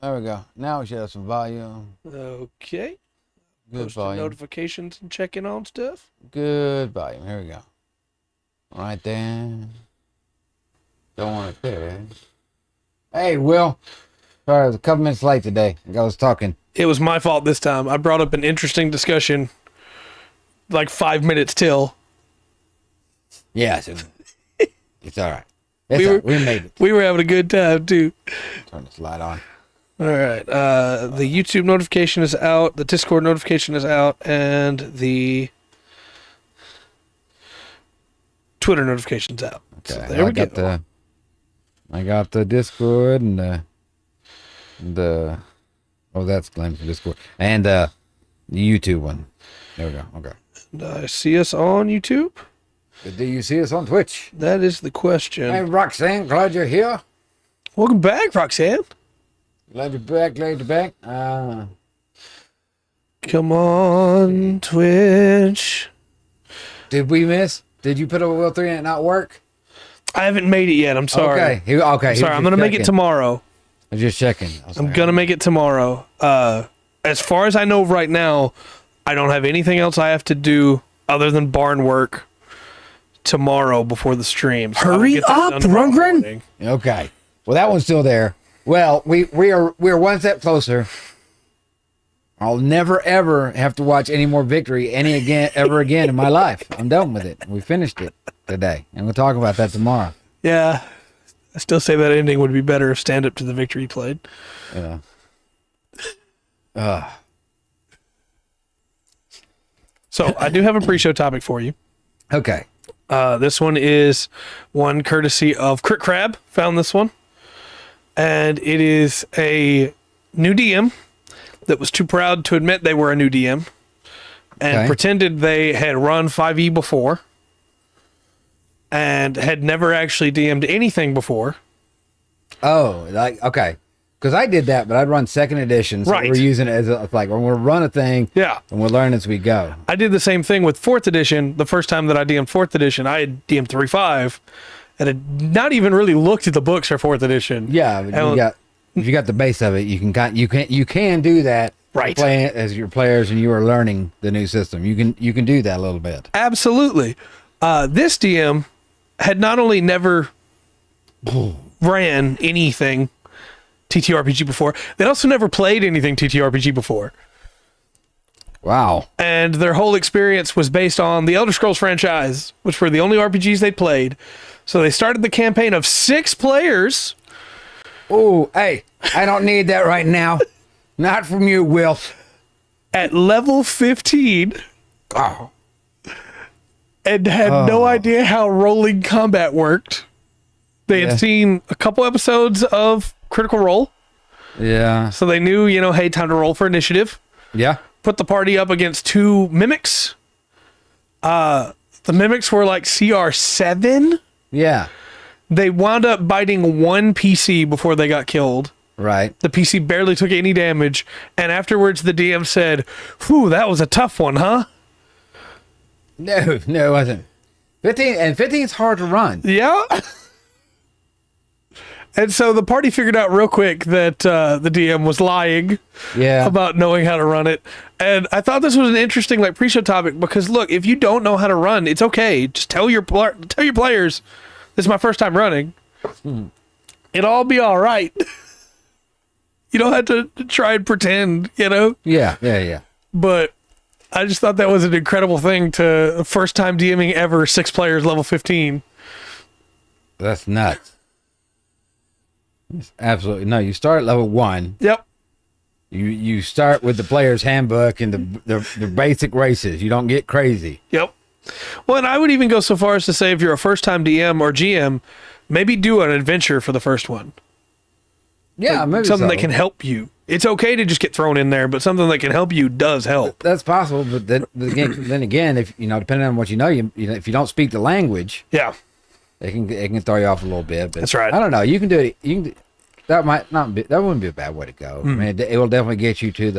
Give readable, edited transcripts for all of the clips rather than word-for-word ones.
There we go. Now we should have some volume. Okay. Good Posting volume. notifications and checking on stuff. Good volume. Here we go. Right there. Don't want it there. Hey, Will. Sorry, I was a couple minutes late today. I was talking. It was my fault this time. I brought up an interesting discussion like 5 minutes till. Yeah, it's all right. We made it. We were having a good time, too. Turn this light on. All right. The YouTube notification is out. The Discord notification is out. And the Twitter notification's out. Okay. So there we go. I got the Discord and the oh, that's Glenn for Discord. And the YouTube one. There we go. Okay. And, see us on YouTube? Do you see us on Twitch? That is the question. Hey, Roxanne, glad you're here. Welcome back, Roxanne. Glad you're back, Come on, Twitch. Did we miss? Did you put a Will 3 and it not work? I haven't made it yet. I'm sorry. Okay. Sorry, I'm going to make it tomorrow. I'm just checking. I'm going to make it tomorrow. As far as I know right now, I don't have anything else I have to do other than barn work tomorrow before the stream. So Hurry up, Rundgren. Okay. Well, that one's still there. Well, we're one step closer. I'll never ever have to watch any more Victory ever again in my life. I'm done with it. We finished it today, and we'll talk about that tomorrow. Yeah. I still say that ending would be better if Stand Up to the Victory played. Yeah. So I do have a pre-show topic for you. Okay. This one is one courtesy of Crit Crab. Found this one. And it is a new DM that was too proud to admit they were a new DM and pretended they had run 5e before and had never actually DM'd anything before. Oh, okay. Because I did that, but I'd run second edition. So we're using it as like, we're going to run a thing. Yeah. And we'll learn as we go. I did the same thing with 4th edition. The first time that I DM'd 4th edition, I had DM'd 3.5 and had not even really looked at the books for 4th edition. Yeah. But if you got the base of it, you can do that. Right. Playing as your players and you are learning the new system. You can do that a little bit. Absolutely. This DM had not only never ran anything TTRPG before, they'd also never played anything TTRPG before. Wow. And their whole experience was based on the Elder Scrolls franchise, which were the only RPGs they played. So they started the campaign of 6 players. Oh, hey, I don't need that right now. Not from you, Will. At level 15. Oh. And had no idea how rolling combat worked. They had seen a couple episodes of Critical Role. Yeah. So they knew, hey, time to roll for initiative. Yeah. Put the party up against 2 mimics. The mimics were like CR7. Yeah. They wound up biting 1 PC before they got killed. Right. The PC barely took any damage. And afterwards, the DM said, "Whew, that was a tough one, huh?" No, it wasn't. 15 is hard to run. Yeah. And so the party figured out real quick that the DM was lying about knowing how to run it. And I thought this was an interesting pre-show topic because, look, if you don't know how to run, it's okay. Just tell your players, this is my first time running. It'll all be all right. You don't have to try and pretend, Yeah. But I just thought that was an incredible thing to first time DMing ever, 6 players, level 15. That's nuts. It's absolutely no. You start at level 1. Yep. You start with the player's handbook and the basic races. You don't get crazy. Yep. Well, and I would even go so far as to say if you're a first time DM or GM, maybe do an adventure for the first one. Yeah, maybe something so. that can help you. It's okay to just get thrown in there, but something that can help you does help. That's possible, but then again, if depending on what you know, if you don't speak the language, it can throw you off a little bit. But that's right. I don't know. You can do it. That might not be. That wouldn't be a bad way to go. I mean, it will definitely get you to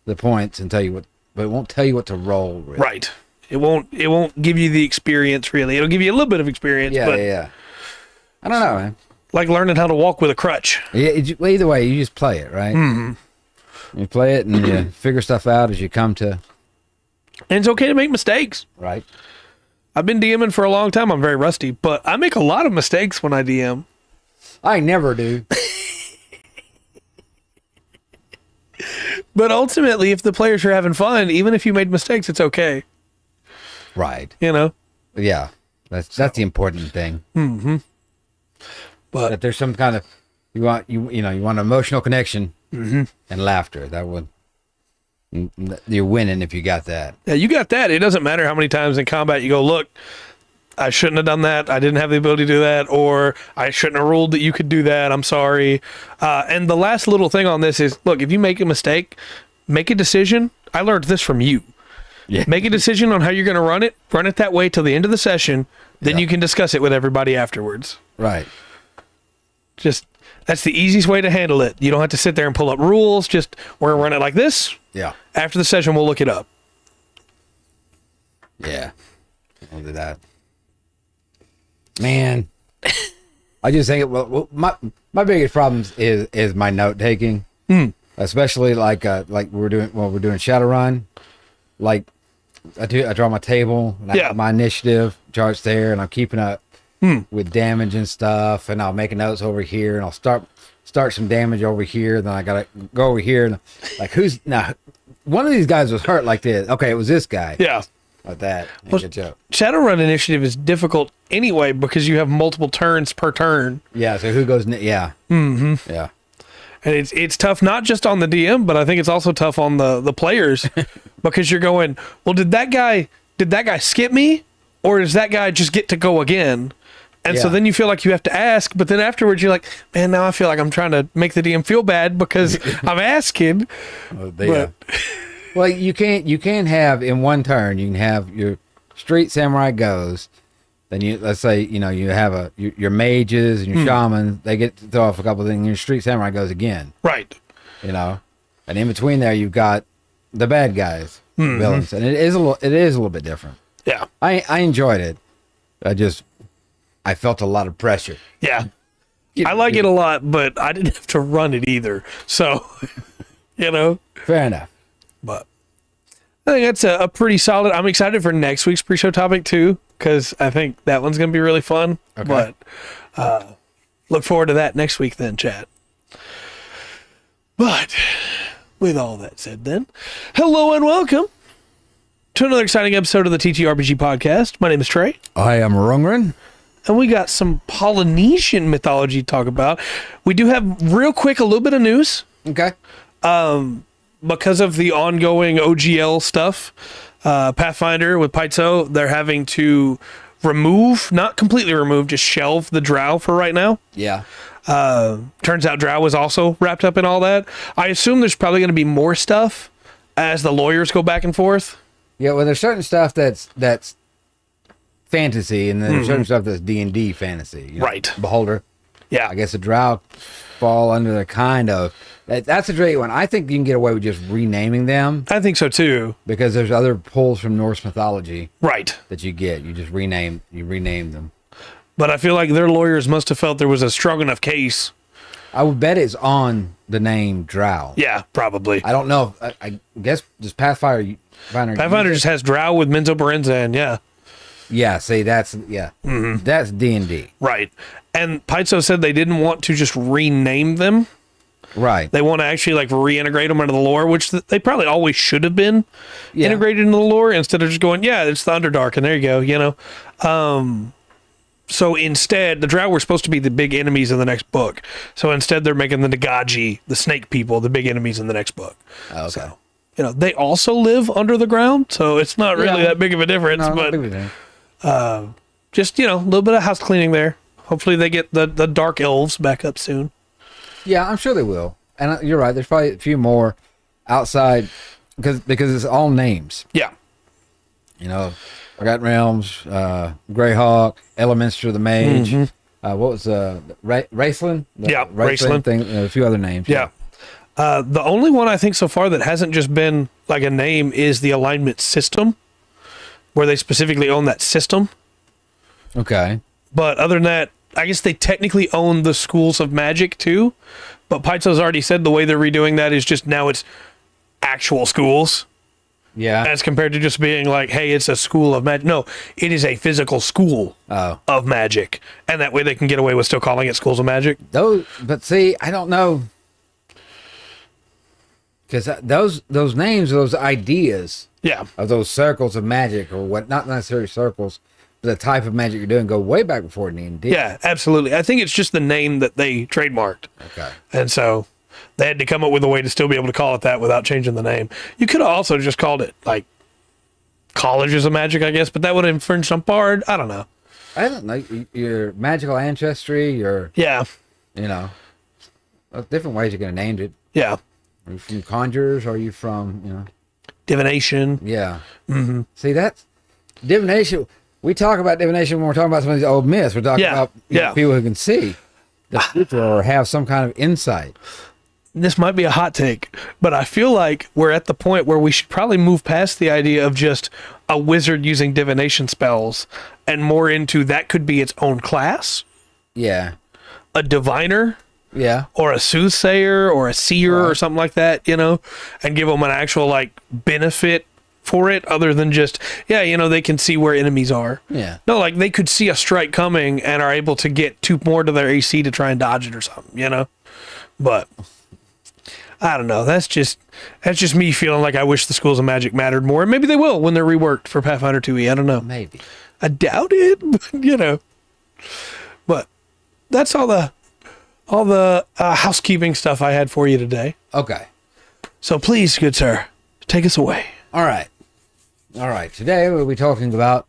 the points and tell you what, but it won't tell you what to roll. Really. Right. It won't give you the experience really. It'll give you a little bit of experience. Yeah. I don't know, man. like learning how to walk with a crutch. Yeah, either way, you just play it, right? You play it and you figure stuff out as you come to. And it's okay to make mistakes. Right. I've been DMing for a long time. I'm very rusty, but I make a lot of mistakes when I DM. I never do. But ultimately, if the players are having fun, even if you made mistakes, it's okay. Right. You know? Yeah. That's the important thing. But that there's some kind of you want an emotional connection and laughter. That would you're winning if you got that. Yeah, you got that. It doesn't matter how many times in combat you go, look, I shouldn't have done that. I didn't have the ability to do that, or I shouldn't have ruled that you could do that. I'm sorry. And the last little thing on this is, look, if you make a mistake, make a decision. I learned this from you. Yeah. Make a decision on how you're going to run it. Run it that way till the end of the session. Then you can discuss it with everybody afterwards. Right. Just, that's the easiest way to handle it. You don't have to sit there and pull up rules. Just, we're going to run it like this. Yeah. After the session, we'll look it up. Yeah. I'll do that. Man, I just think my biggest problems is my note taking, especially like we're doing Shadowrun. Like I draw my table, and I have my initiative charts there, and I'm keeping up with damage and stuff, and I'll make notes over here, and I'll start some damage over here. Then I gotta go over here, and like who's now? One of these guys was hurt like this. Okay, it was this guy. Yeah. Like that. Well, good joke. Shadowrun initiative is difficult anyway because you have multiple turns per turn. Yeah, so who goes yeah. Mm-hmm. Yeah. And it's tough not just on the DM, but I think it's also tough on the players because you're going, well, did that guy skip me, or does that guy just get to go again? And so then you feel like you have to ask, but then afterwards you're like, man, now I feel like I'm trying to make the DM feel bad because I'm asking. Well, you can't have in one turn. You can have your street samurai goes, then let's say you have your mages and your shamans. They get to throw off a couple of things. And your street samurai goes again, right? And in between there you've got the bad guys, villains, and it is a little bit different. Yeah, I enjoyed it. I felt a lot of pressure. Yeah, I like it a lot, but I didn't have to run it either. So, fair enough. But I think that's a pretty solid. I'm excited for next week's pre-show topic too, because I think that one's going to be really fun. Okay. But look forward to that next week then, Chad. But with all that said then, hello and welcome to another exciting episode of the TTRPG podcast. My name is Trey. I am Rungren. And we got some Polynesian mythology to talk about. We do have real quick a little bit of news. Okay. Because of the ongoing OGL stuff, Pathfinder with Paizo, they're having to not completely remove, just shelve the drow for right now. Yeah. Turns out drow was also wrapped up in all that. I assume there's probably going to be more stuff as the lawyers go back and forth. Yeah, well, there's certain stuff that's fantasy, and then there's certain stuff that's D&D fantasy. Right. Beholder. Yeah. I guess the drow fall under the kind of... That's a great one. I think you can get away with just renaming them. I think so too. Because there's other pulls from Norse mythology. Right. That you get. You just rename them. But I feel like their lawyers must have felt there was a strong enough case. I would bet it's on the name drow. Yeah, probably. I don't know. I guess just Pathfinder just has drow with Menzo Berenza, and yeah. Yeah, see, that's D&D. Right. And Paizo said they didn't want to just rename them. Right. They want to actually like reintegrate them into the lore, which they probably always should have been integrated into the lore instead of just going, yeah, it's the Underdark, and there you go, So instead, the drow were supposed to be the big enemies in the next book. So instead, they're making the Nagaji, the snake people, the big enemies in the next book. Oh, okay. So, they also live under the ground, so it's not really that big of a difference. No, but just, a little bit of house cleaning there. Hopefully they get the dark elves back up soon. Yeah, I'm sure they will. And you're right. There's probably a few more outside because it's all names. Yeah. Forgotten Realms, Greyhawk, Elemenster the Mage. What was Raceland? Raceland thing. A few other names. Yeah. The only one I think so far that hasn't just been like a name is the alignment system, where they specifically own that system. Okay. But other than that, I guess they technically own the schools of magic too, but Paizo's already said the way they're redoing that is just now it's actual schools. Yeah. As compared to just being like, hey, it's a school of magic. No, it is a physical school of magic. And that way they can get away with still calling it schools of magic. But see, I don't know. Because those names, those ideas of those circles of magic, or what, not necessarily circles, but the type of magic you're doing, go way back before D&D. Yeah, absolutely. I think it's just the name that they trademarked. Okay. And so they had to come up with a way to still be able to call it that without changing the name. You could have also just called it, like, Colleges of Magic, I guess, but that would have infringed on Bard. I don't know. I don't know. Your magical ancestry, your... Yeah. You know, different ways you're going to name it. Yeah. Are you from conjurers? Or are you from, you know... Divination. Yeah. Mm-hmm. See, that's... Divination... We talk about divination when we're talking about some of these old myths. We're talking about people who can see the future or have some kind of insight. This might be a hot take, but I feel like we're at the point where we should probably move past the idea of just a wizard using divination spells and more into that could be its own class. Yeah. A diviner. Yeah. Or a soothsayer or a seer or something like that, you know, and give them an actual, like, benefit for it other than just, you know, they can see where enemies are. Yeah. No, like, they could see a strike coming and are able to get 2 more to their AC to try and dodge it or something, you know? But... I don't know. That's just me feeling like I wish the schools of magic mattered more. And maybe they will when they're reworked for Pathfinder 2e. I don't know. Maybe. I doubt it, but, you know. But that's all the housekeeping stuff I had for you today. Okay. So please, good sir, take us away. All right. Today we'll be talking about,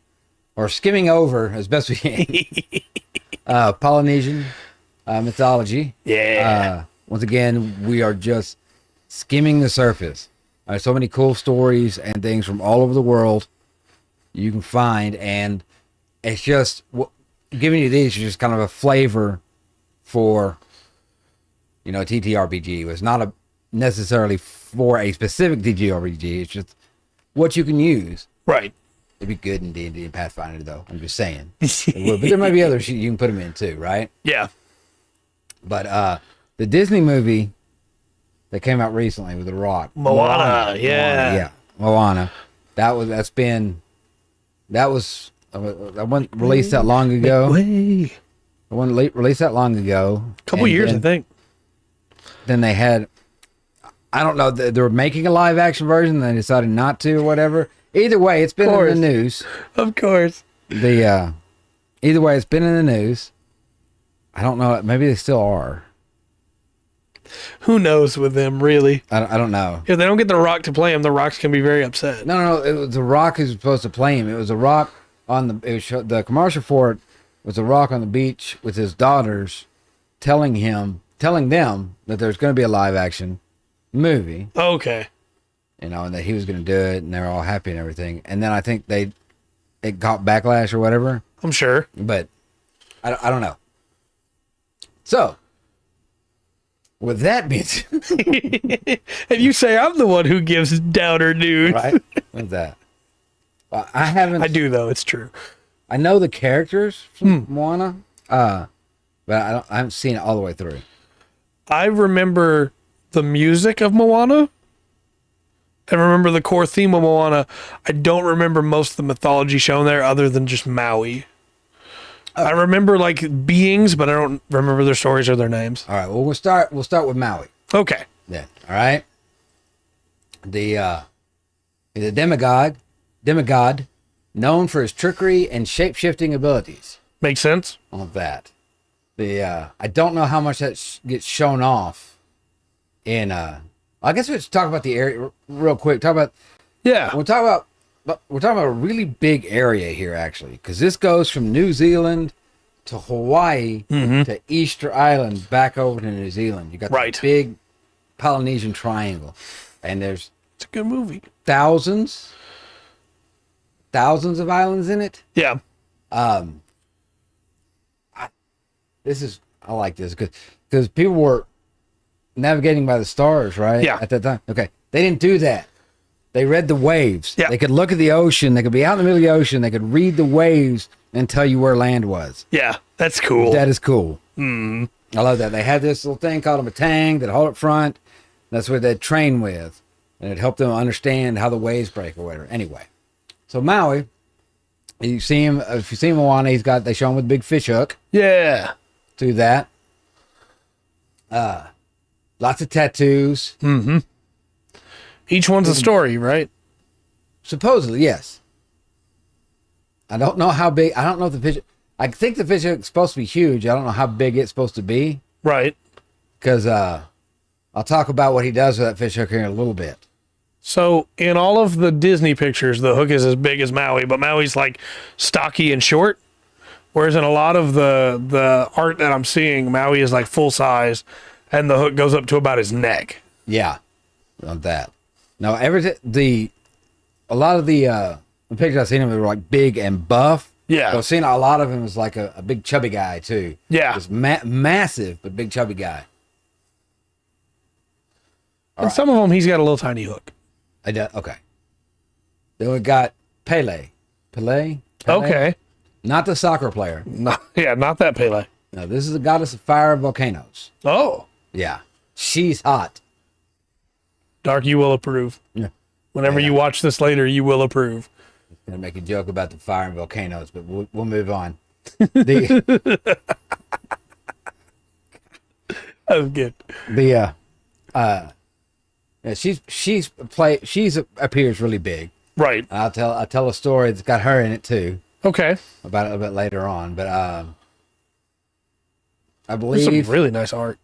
or skimming over as best we can, Polynesian mythology. Yeah. Once again, we are just skimming the surface. So many cool stories and things from all over the world you can find, and it's just giving you these is just kind of a flavor for, you know, TTRPG. It's not necessarily for a specific TTRPG. It's just what you can use. Right. It'd be good in D&D and Pathfinder, though. I'm just saying. It would, but there might be others you can put them in too, right? Yeah. But the Disney movie that came out recently with The Rock. Moana. Moana. That wasn't released that long ago. It wasn't released that long ago. A couple years, I think. Then they had, I don't know, they were making a live action version, and they decided not to or whatever. Either way, it's been in the news. Of course. Either way, it's been in the news. I don't know. Maybe they still are. Who knows with them, really? I don't know. If they don't get The Rock to play him, The Rocks can be very upset. No. It was The Rock who's supposed to play him. It was The Rock on the commercial for it was The Rock on the beach with his daughters, telling them that there's going to be a live action movie. Okay. You know, and that he was going to do it, and they're all happy and everything. And then I think it got backlash or whatever. I'm sure, but I don't know. So. With that being said, and you say I'm the one who gives downer news, right? What's that? Well, I do though. It's true. I know the characters from Moana, but I haven't seen it all the way through. I remember the music of Moana. I remember the core theme of Moana. I don't remember most of the mythology shown there, other than just Maui. I remember like beings, but I don't remember their stories or their names. All right. Well, we'll start with Maui. Okay. Then. All right. He's a demigod, known for his trickery and shape-shifting abilities. Makes sense. On that. I don't know how much that gets shown off in. I guess let's talk about the area real quick. We're talking about a really big area here, actually, because this goes from New Zealand to Hawaii to Easter Island back over to New Zealand. You got the big Polynesian Triangle, and it's a good movie. Thousands of islands in it. Yeah. I like this because people were navigating by the stars, right? Yeah. At that time. Okay. They didn't do that They read the waves. Yeah. They could look at the ocean. They could be out in the middle of the ocean. They could read the waves and tell you where land was. Yeah, that's cool. That is cool. Mm. I love that. They had this little thing called a matang that hold up front. That's what they'd train with. And it helped them understand how the waves break or whatever. Anyway, so Maui, you see him, if you see Moana, they show him with a big fish hook. Yeah. Do that. Lots of tattoos. Mm-hmm. Each one's a story, right? Supposedly, yes. I don't know how big. I don't know if the fish. I think the fish hook is supposed to be huge. I don't know how big it's supposed to be. Right. Because I'll talk about what he does with that fish hook here in a little bit. So in all of the Disney pictures, the hook is as big as Maui, but Maui's like stocky and short. Whereas in a lot of the art that I'm seeing, Maui is like full size, and the hook goes up to about his neck. Yeah, on that. Now, a lot of the pictures I've seen him were like big and buff. Yeah. But I've seen a lot of him as like a big chubby guy too. Yeah. Just massive, but big chubby guy. And some of them, he's got a little tiny hook. Okay. Then we got Pele. Pele? Okay. Not the soccer player. Not that Pele. No, this is the goddess of fire and volcanoes. Oh. Yeah. She's hot. Dark, you will approve. Yeah. Whenever you watch this later, you will approve. I'm going to make a joke about the fire and volcanoes, but we'll move on. The, That was good. yeah, she appears really big. Right. I'll tell a story that's got her in it too. Okay. About it a bit later on, but I There's believe some really nice art.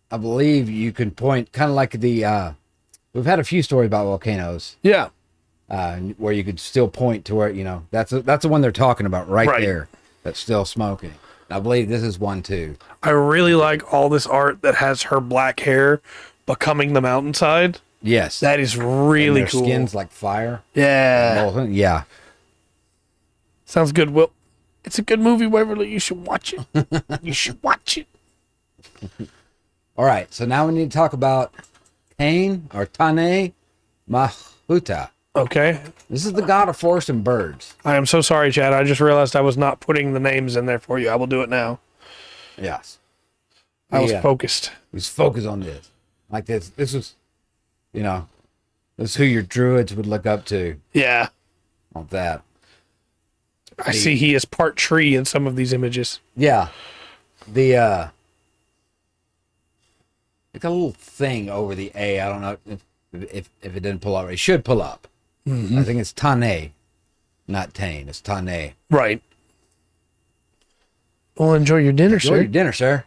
I believe you can point kind of like we've had a few stories about volcanoes. Yeah. Where you could still point to where that's the one they're talking about right there. That's still smoking. I believe this is one too. I really like all this art that has her black hair becoming the mountainside. Yes, That is really and their cool. skin's like fire. Yeah. Yeah. Sounds good, Will. It's a good movie, Waverly. You should watch it. You should watch it. All right, so now we need to talk about Tane Mahuta. Okay. This is the god of forest and birds. I am so sorry, Chad. I just realized I was not putting the names in there for you. I will do it now. Yes. I was focused. He's focused on this. Like this. This is, this is who your druids would look up to Yeah. on that. I see he is part tree in some of these images. Yeah. It's a little thing over the A. I don't know if it didn't pull up. It should pull up. Mm-hmm. I think it's Tane, not Tane. It's Tane. Right. Well, enjoy your dinner, Enjoy sir. your dinner, sir.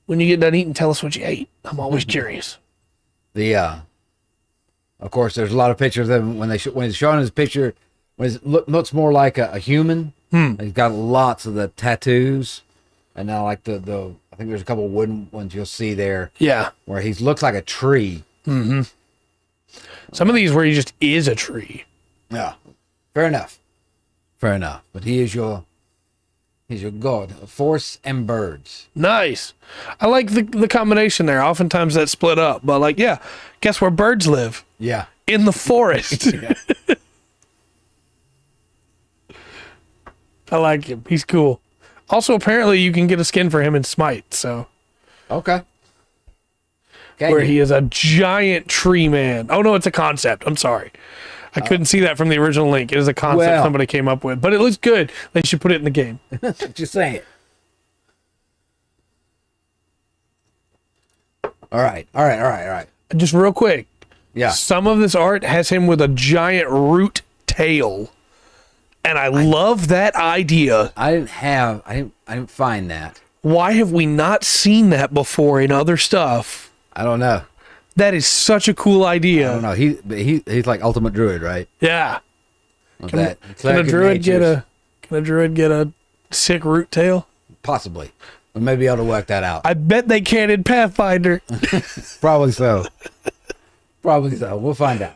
When you get done eating, tell us what you ate. I'm always curious. Of course, there's a lot of pictures of him when he's showing his picture. When it looks more like a human. He's got lots of the tattoos, and now like I think there's a couple of wooden ones you'll see there. Yeah. Where he looks like a tree. Mm-hmm. Some of these where he just is a tree. Yeah. Fair enough. But he's your god of forest and birds. Nice. I like the combination there. Oftentimes that's split up, but guess where birds live? Yeah. In the forest. Yeah. I like him. He's cool. Also, apparently you can get a skin for him in Smite, so. Okay. Where he is a giant tree man. Oh, no, it's a concept. I'm sorry. I couldn't see that from the original link. It is a concept somebody came up with, but it looks good. They should put it in the game. Just saying. All right. Just real quick. Yeah. Some of this art has him with a giant root tail. And I love that idea. I didn't find that. Why have we not seen that before in other stuff? I don't know. That is such a cool idea. I don't know. He's like ultimate druid, right? Yeah. Can a druid get a sick root tail? Possibly. We may be able to work that out. I bet they can in Pathfinder. Probably so. We'll find out.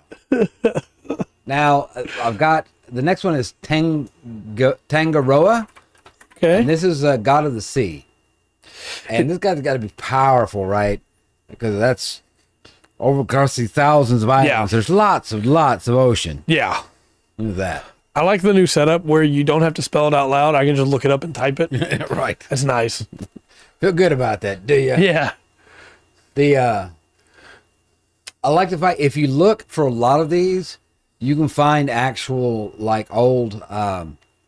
Now, I've got the next one is Tangaroa. Okay. And this is a god of the sea. And this guy's got to be powerful, right? Because over across the thousands of islands. There's lots of ocean. Yeah. Look at that. I like the new setup where you don't have to spell it out loud. I can just look it up and type it. Right. That's nice. Feel good about that, do you? Yeah. I like the fact if you look for a lot of these, you can find actual like old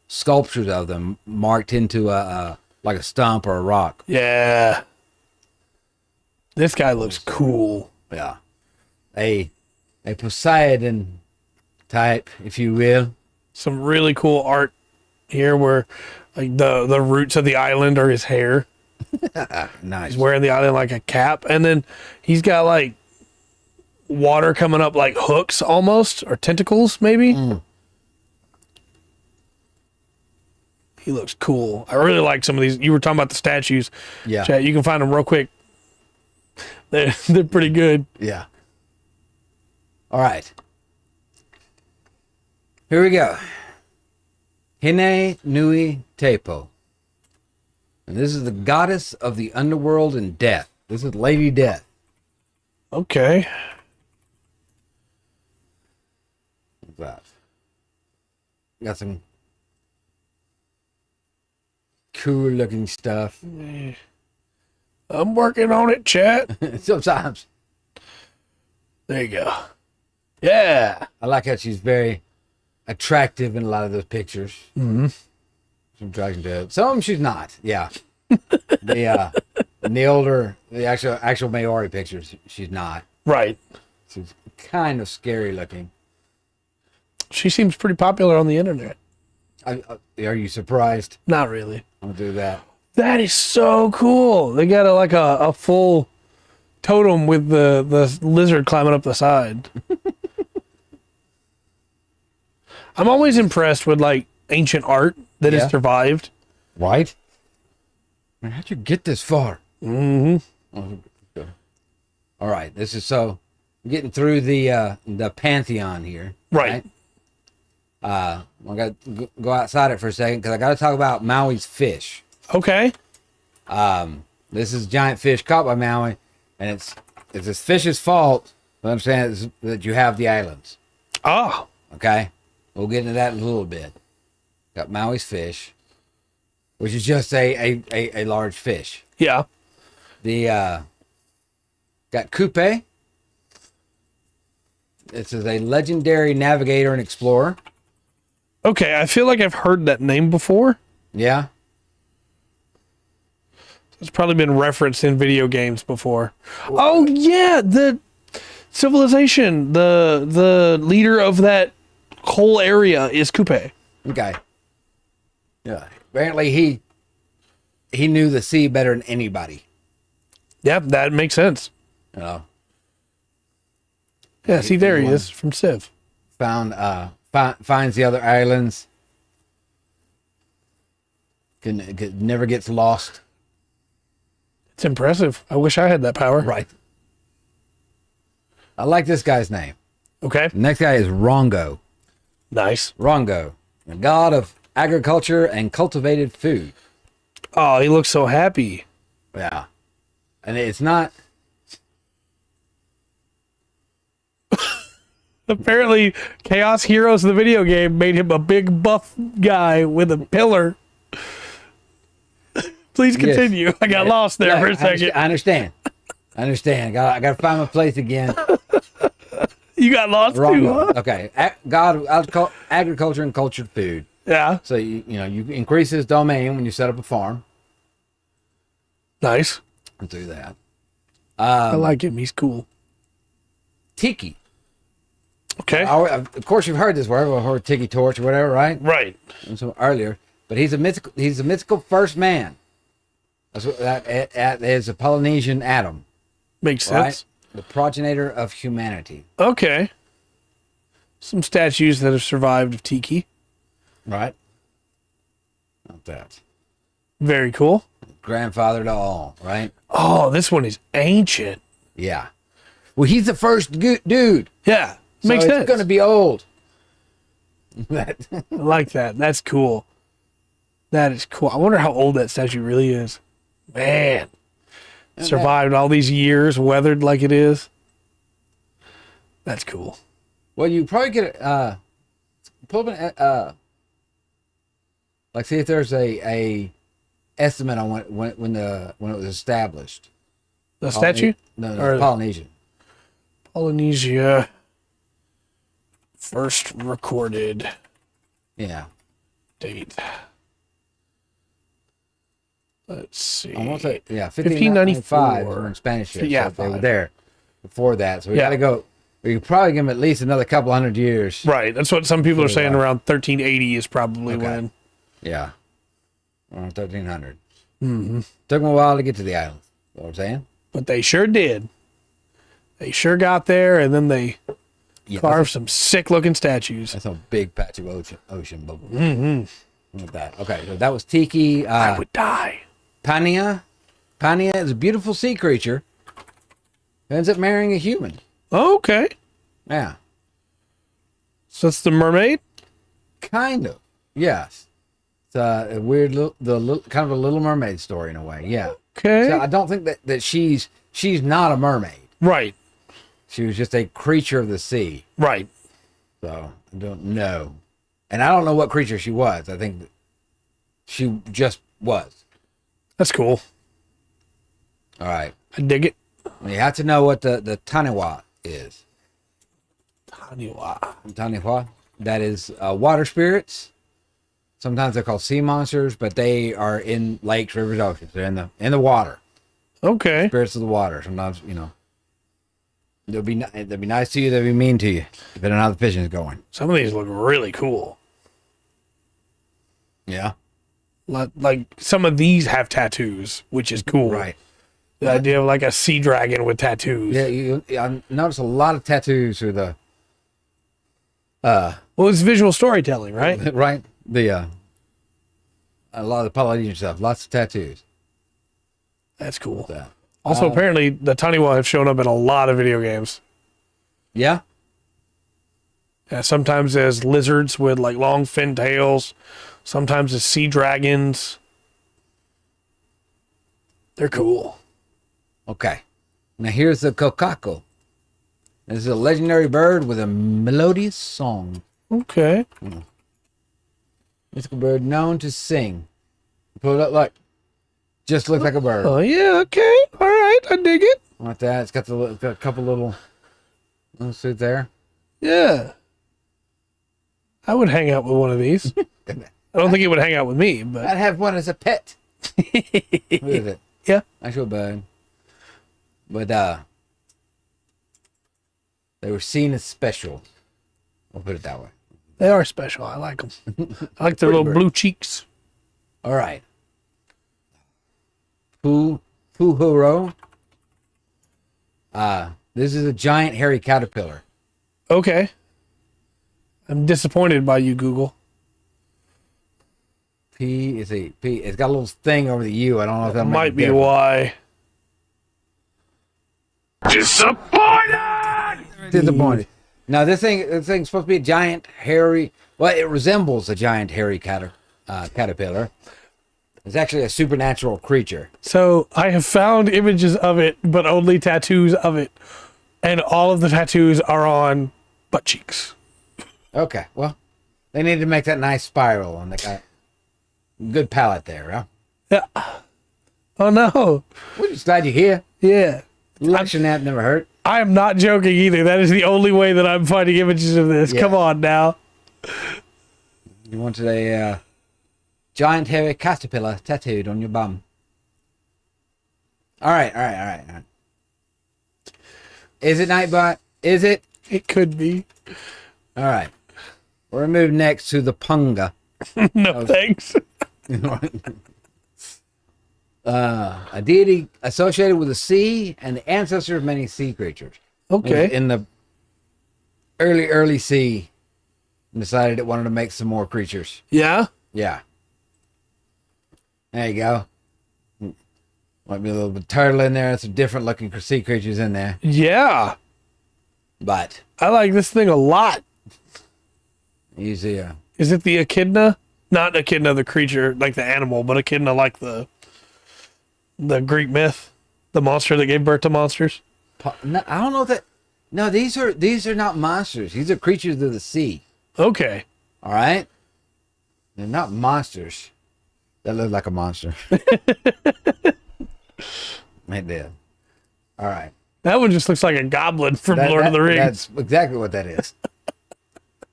sculptures of them marked into a like a stump or a rock. Yeah. This guy looks cool. Yeah. A Poseidon type, if you will. Some really cool art here where like the roots of the island are his hair. Nice. He's wearing the island like a cap. And then he's got like water coming up like hooks almost, or tentacles maybe. He looks cool. I really like some of these. You were talking about the statues. Yeah. Chat, you can find them real quick. They're pretty good. Yeah. All right. Here we go. Hine Nui Tepo. And this is the goddess of the underworld and death. This is Lady Death. Okay. What's that? Got some cool looking stuff. I'm working on it, chat. Sometimes. There you go. Yeah. I like how she's very attractive in a lot of those pictures. Mm-hmm. Some dragon dead. Some of them she's not. Yeah. The actual Maori pictures, she's not. Right. She's kind of scary looking. She seems pretty popular on the internet. Are you surprised? Not really. I'll do that. That is so cool. They got a full totem with the lizard climbing up the side. I'm always impressed with like ancient art that has survived. Right? Man, how'd you get this far? Mm-hmm. All right. This is so getting through the pantheon here. Right. I got to go outside it for a second because I got to talk about Maui's fish. Okay. This is giant fish caught by Maui, and it's this fish's fault. But I'm saying is that you have the islands. Oh. Okay. We'll get into that in a little bit. Got Maui's fish, which is just a large fish. Yeah. The got Kupe. This is a legendary navigator and explorer. Okay, I feel like I've heard that name before. Yeah. It's probably been referenced in video games before. Oh yeah, the civilization, the leader of that whole area is Kupe. Okay. Yeah. Apparently he knew the sea better than anybody. Yeah, that makes sense. You know. Yeah, see there he is from Civ. Finds the other islands. Never gets lost. It's impressive. I wish I had that power. Right. I like this guy's name. Okay. The next guy is Rongo. Nice. Rongo, the god of agriculture and cultivated food. Oh, he looks so happy. Yeah. And it's not... Apparently, Chaos Heroes, the video game, made him a big buff guy with a pillar. Please continue. Yes. I got lost there for a second. I understand. I got to find my place again. You got lost Wrong too, huh? Okay. God of agriculture and cultured food. Yeah. So, you increase his domain when you set up a farm. Nice. I'll do that. I like him. He's cool. Tiki. Okay. Of course, you've heard this word. We've heard Tiki Torch or whatever, right? Right. And so earlier. But he's a mythical first man. That's what that is, a Polynesian Adam. Makes right? sense. The progenitor of humanity. Okay. Some statues that have survived of Tiki. Right. Not that. Very cool. Grandfather to all, right? Oh, this one is ancient. Yeah. Well, he's the first dude. Yeah. So Makes sense. It's going to be old. I like that. That's cool. That is cool. I wonder how old that statue really is. Man. Survived all these years, weathered like it is. That's cool. Well, you probably get pull up an like see if there's a estimate on when it was established. The statue? No, or Polynesian. Polynesia first recorded Yeah. date. Let's see. Almost like, yeah, 1594 1595 when Spanish ships. Yeah, So they were there before that. So we got to go. We could probably give them at least another couple hundred years. Right. That's what some people are saying. Around 1380 is probably when. Yeah. Around 1300. Mm-hmm. Took them a while to get to the island. You know what I'm saying? But they sure did. They sure got there, and then they carved some sick-looking statues. That's a big patch of ocean. Mm-hmm. With that. Okay, so that was Tiki. I would die. Pania. Pania is a beautiful sea creature who ends up marrying a human. Oh, okay. Yeah. So that's the mermaid? Kind of. Yes. It's a weird kind of a Little Mermaid story in a way. Yeah. Okay. So I don't think that she's not a mermaid. Right. She was just a creature of the sea. Right. So I don't know. And I don't know what creature she was. I think she just was. That's cool. All right. I dig it. You have to know what the Taniwa is. Taniwa. Taniwa. That is water spirits. Sometimes they're called sea monsters, but they are in lakes, rivers, oceans. They're in the water. Okay. Spirits of the water. Sometimes, they'll be nice to you, they'll be mean to you, depending on how the fishing is going. Some of these look really cool. Yeah. Like some of these have tattoos, which is cool. Right. The idea of like a sea dragon with tattoos. Yeah, I noticed a lot of tattoos through the well, it's visual storytelling, right? right? A lot of the Polynesian stuff, lots of tattoos. That's cool. Yeah. Also, apparently, the Taniwa have shown up in a lot of video games. Yeah? Yeah, sometimes as lizards with like long fin tails, sometimes as sea dragons. They're cool. Okay. Now here's the kokako. This is a legendary bird with a melodious song. Okay. Mythical bird known to sing. Pull it up like, just looks like a bird. Oh, yeah, okay. All right, I dig it. Like that. It's got a couple little suit there. Yeah. I would hang out with one of these. I don't think it would hang out with me, but I'd have one as a pet. What is it? Yeah. Actual bird. But they were seen as special. I'll put it that way. They are special. I like them. I like their little blue cheeks. All right. Puhuro. This is a giant hairy caterpillar. Okay. I'm disappointed by you, Google. P. It's got a little thing over the U. I don't know if that might be why. Disappointed. Now this thing's supposed to be a giant hairy. Well, it resembles a giant hairy caterpillar. It's actually a supernatural creature. So I have found images of it, but only tattoos of it, and all of the tattoos are on butt cheeks. Okay, well, they need to make that nice spiral, and they got good palette there, huh? Yeah. Oh no. We're just glad you're here. Yeah. Election app never hurt. I am not joking either. That is the only way that I'm finding images of this. Yeah. Come on now. You wanted a giant hairy caterpillar tattooed on your bum. All right. Is it Nightbot? Is it? It could be. All right. We're going to move next to the Punga. No, thanks. A deity associated with the sea and the ancestor of many sea creatures. Okay. In the early sea, decided it wanted to make some more creatures. Yeah? Yeah. There you go. Might be a little bit of turtle in there. Some different looking sea creatures in there. Yeah. But I like this thing a lot. easy. Is it the echidna? Not echidna, the creature, like the animal, but echidna like the Greek myth, the monster that gave birth to monsters. No, I don't know if that. No, these are not monsters. These are creatures of the sea. Okay. All right? They're not monsters. That look like a monster. It did. All right. That one just looks like a goblin from Lord of the Rings. That's exactly what that is.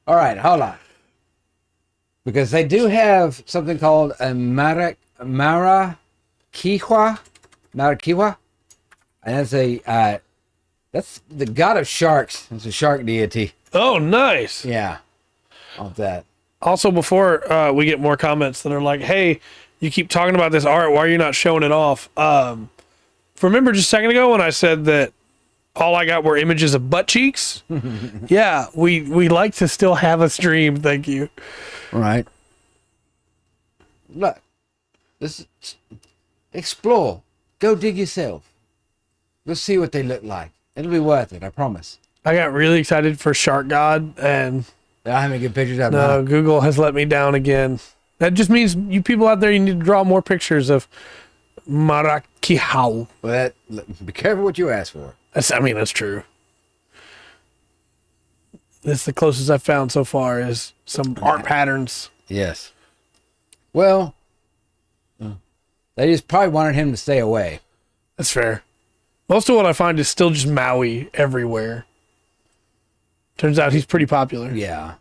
All right, hold on. Because they do have something called a Marakiwa. Marakiwa. And that's the god of sharks. It's a shark deity. Oh, nice. Yeah. Of that. Also, before we get more comments that are like, hey, you keep talking about this art, why are you not showing it off? Remember just a second ago when I said that all I got were images of butt cheeks? Yeah, we like to still have a stream, thank you. Right. Look. Explore. Go dig yourself. Go see what they look like. It'll be worth it, I promise. I got really excited for Shark God, and I haven't good pictures of no, Google has let me down again. That just means you people out there, you need to draw more pictures of Marakihau. Well, be careful what you ask for. That's true. That's the closest I've found so far is some art patterns. Yes. Well, they just probably wanted him to stay away. That's fair. Most of what I find is still just Maui everywhere. Turns out he's pretty popular. Yeah.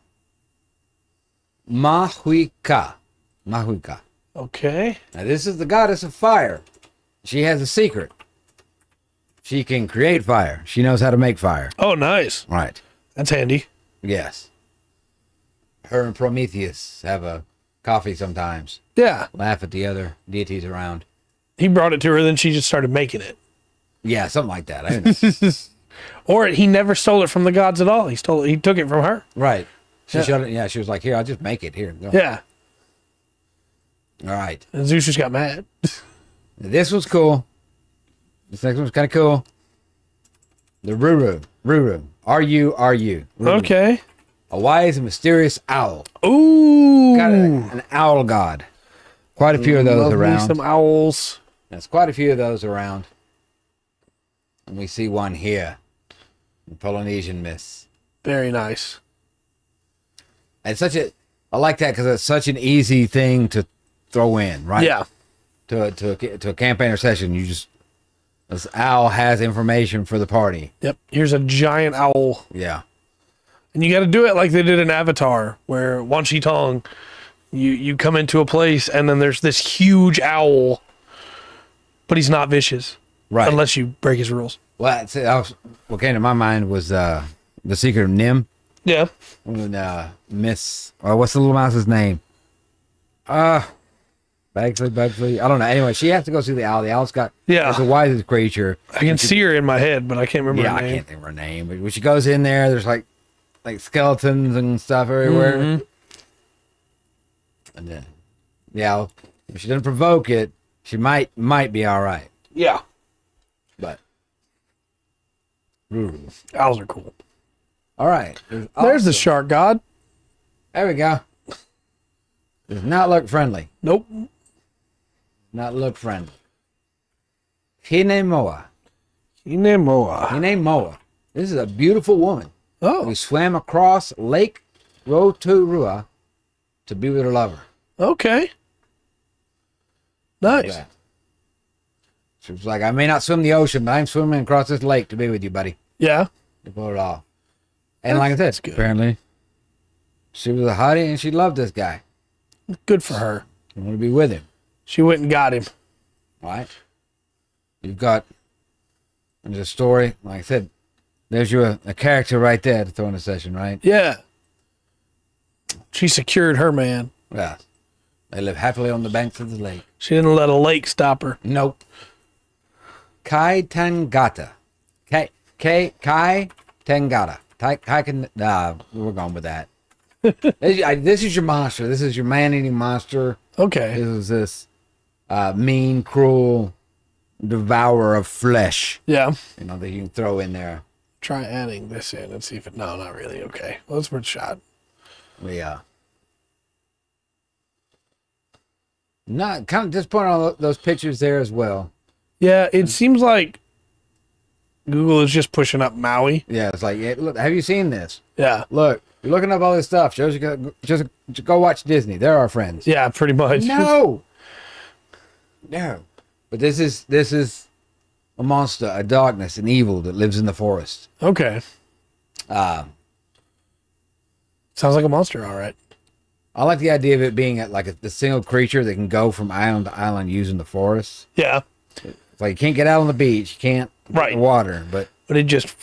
Mahuika. Okay. Now, this is the goddess of fire. She has a secret. She can create fire. She knows how to make fire. Oh, nice. Right. That's handy. Yes. Her and Prometheus have a coffee sometimes. Yeah. Laugh at the other deities around. He brought it to her, then she just started making it. Yeah, something like that. I don't know. Or he never stole it from the gods at all. He took it from her. Right. She Yeah. showed it. Yeah, she was like, "Here, I'll just make it. Here, go." Yeah. All right. And Zeus just got mad. This was cool. This next one's kind of cool. The Ruru. R-U. Ruru. Okay. A wise and mysterious owl. Ooh. Got an owl god. Quite a few of those Love me around. some owls. There's quite a few of those around. And we see one here. The Polynesian myths. Very nice. And I like that because it's such an easy thing to throw in, right? Yeah. To a campaign or session, this owl has information for the party. Yep. Here's a giant owl. Yeah. And you got to do it like they did in Avatar, where Wan Shi Tong, you come into a place and then there's this huge owl, but he's not vicious. Right. Unless you break his rules. Well, what came to my mind was The Secret of Nim. Yeah. When Miss, what's the little mouse's name? Bugsley. I don't know. Anyway, she has to go see the owl. The owl's it's the wisest creature. I can see her in my head, but I can't remember her name. I can't think of her name. But when she goes in there, there's like skeletons and stuff everywhere. Mm-hmm. And then, if she doesn't provoke it, she might be all right. Yeah. But owls are cool. all right. There's the shark god. There we go. Does not look friendly. Nope. Not look friendly. Hinemoa. Hinemoa. This is a beautiful woman Oh. who swam across Lake Rotorua to be with her lover. Okay. Nice. Yeah. She was like, I may not swim the ocean, but I'm swimming across this lake to be with you, buddy. Yeah. To pull it off. And like I said, apparently, she was a hottie and she loved this guy. Good for her. She wanted to be with him. She went and got him. Right? There's a story. Like I said, there's a character right there to throw in a session, right? Yeah. She secured her man. Yeah. They live happily on the banks of the lake. She didn't let a lake stop her. Nope. Kai Tangata. Kai Tangata. We're going with that. This is your monster. This is your man-eating monster. Okay. This is this mean, cruel devourer of flesh. Yeah. That you can throw in there. Try adding this in and see if no, not really. Okay. Well, it's worth a shot. Yeah. Not kind of disappointed on those pictures there as well. Yeah, it seems like Google is just pushing up Maui. Yeah, it's like, yeah, look, have you seen this? Yeah. Look, you're looking up all this stuff. Shows you just go watch Disney. They're our friends. Yeah, pretty much. No. But this is a monster, a darkness, an evil that lives in the forest. Okay. Sounds like a monster, all right. I like the idea of it being the single creature that can go from island to island using the forest. Yeah. It's like you can't get out on the beach, you can't get in the water, but it just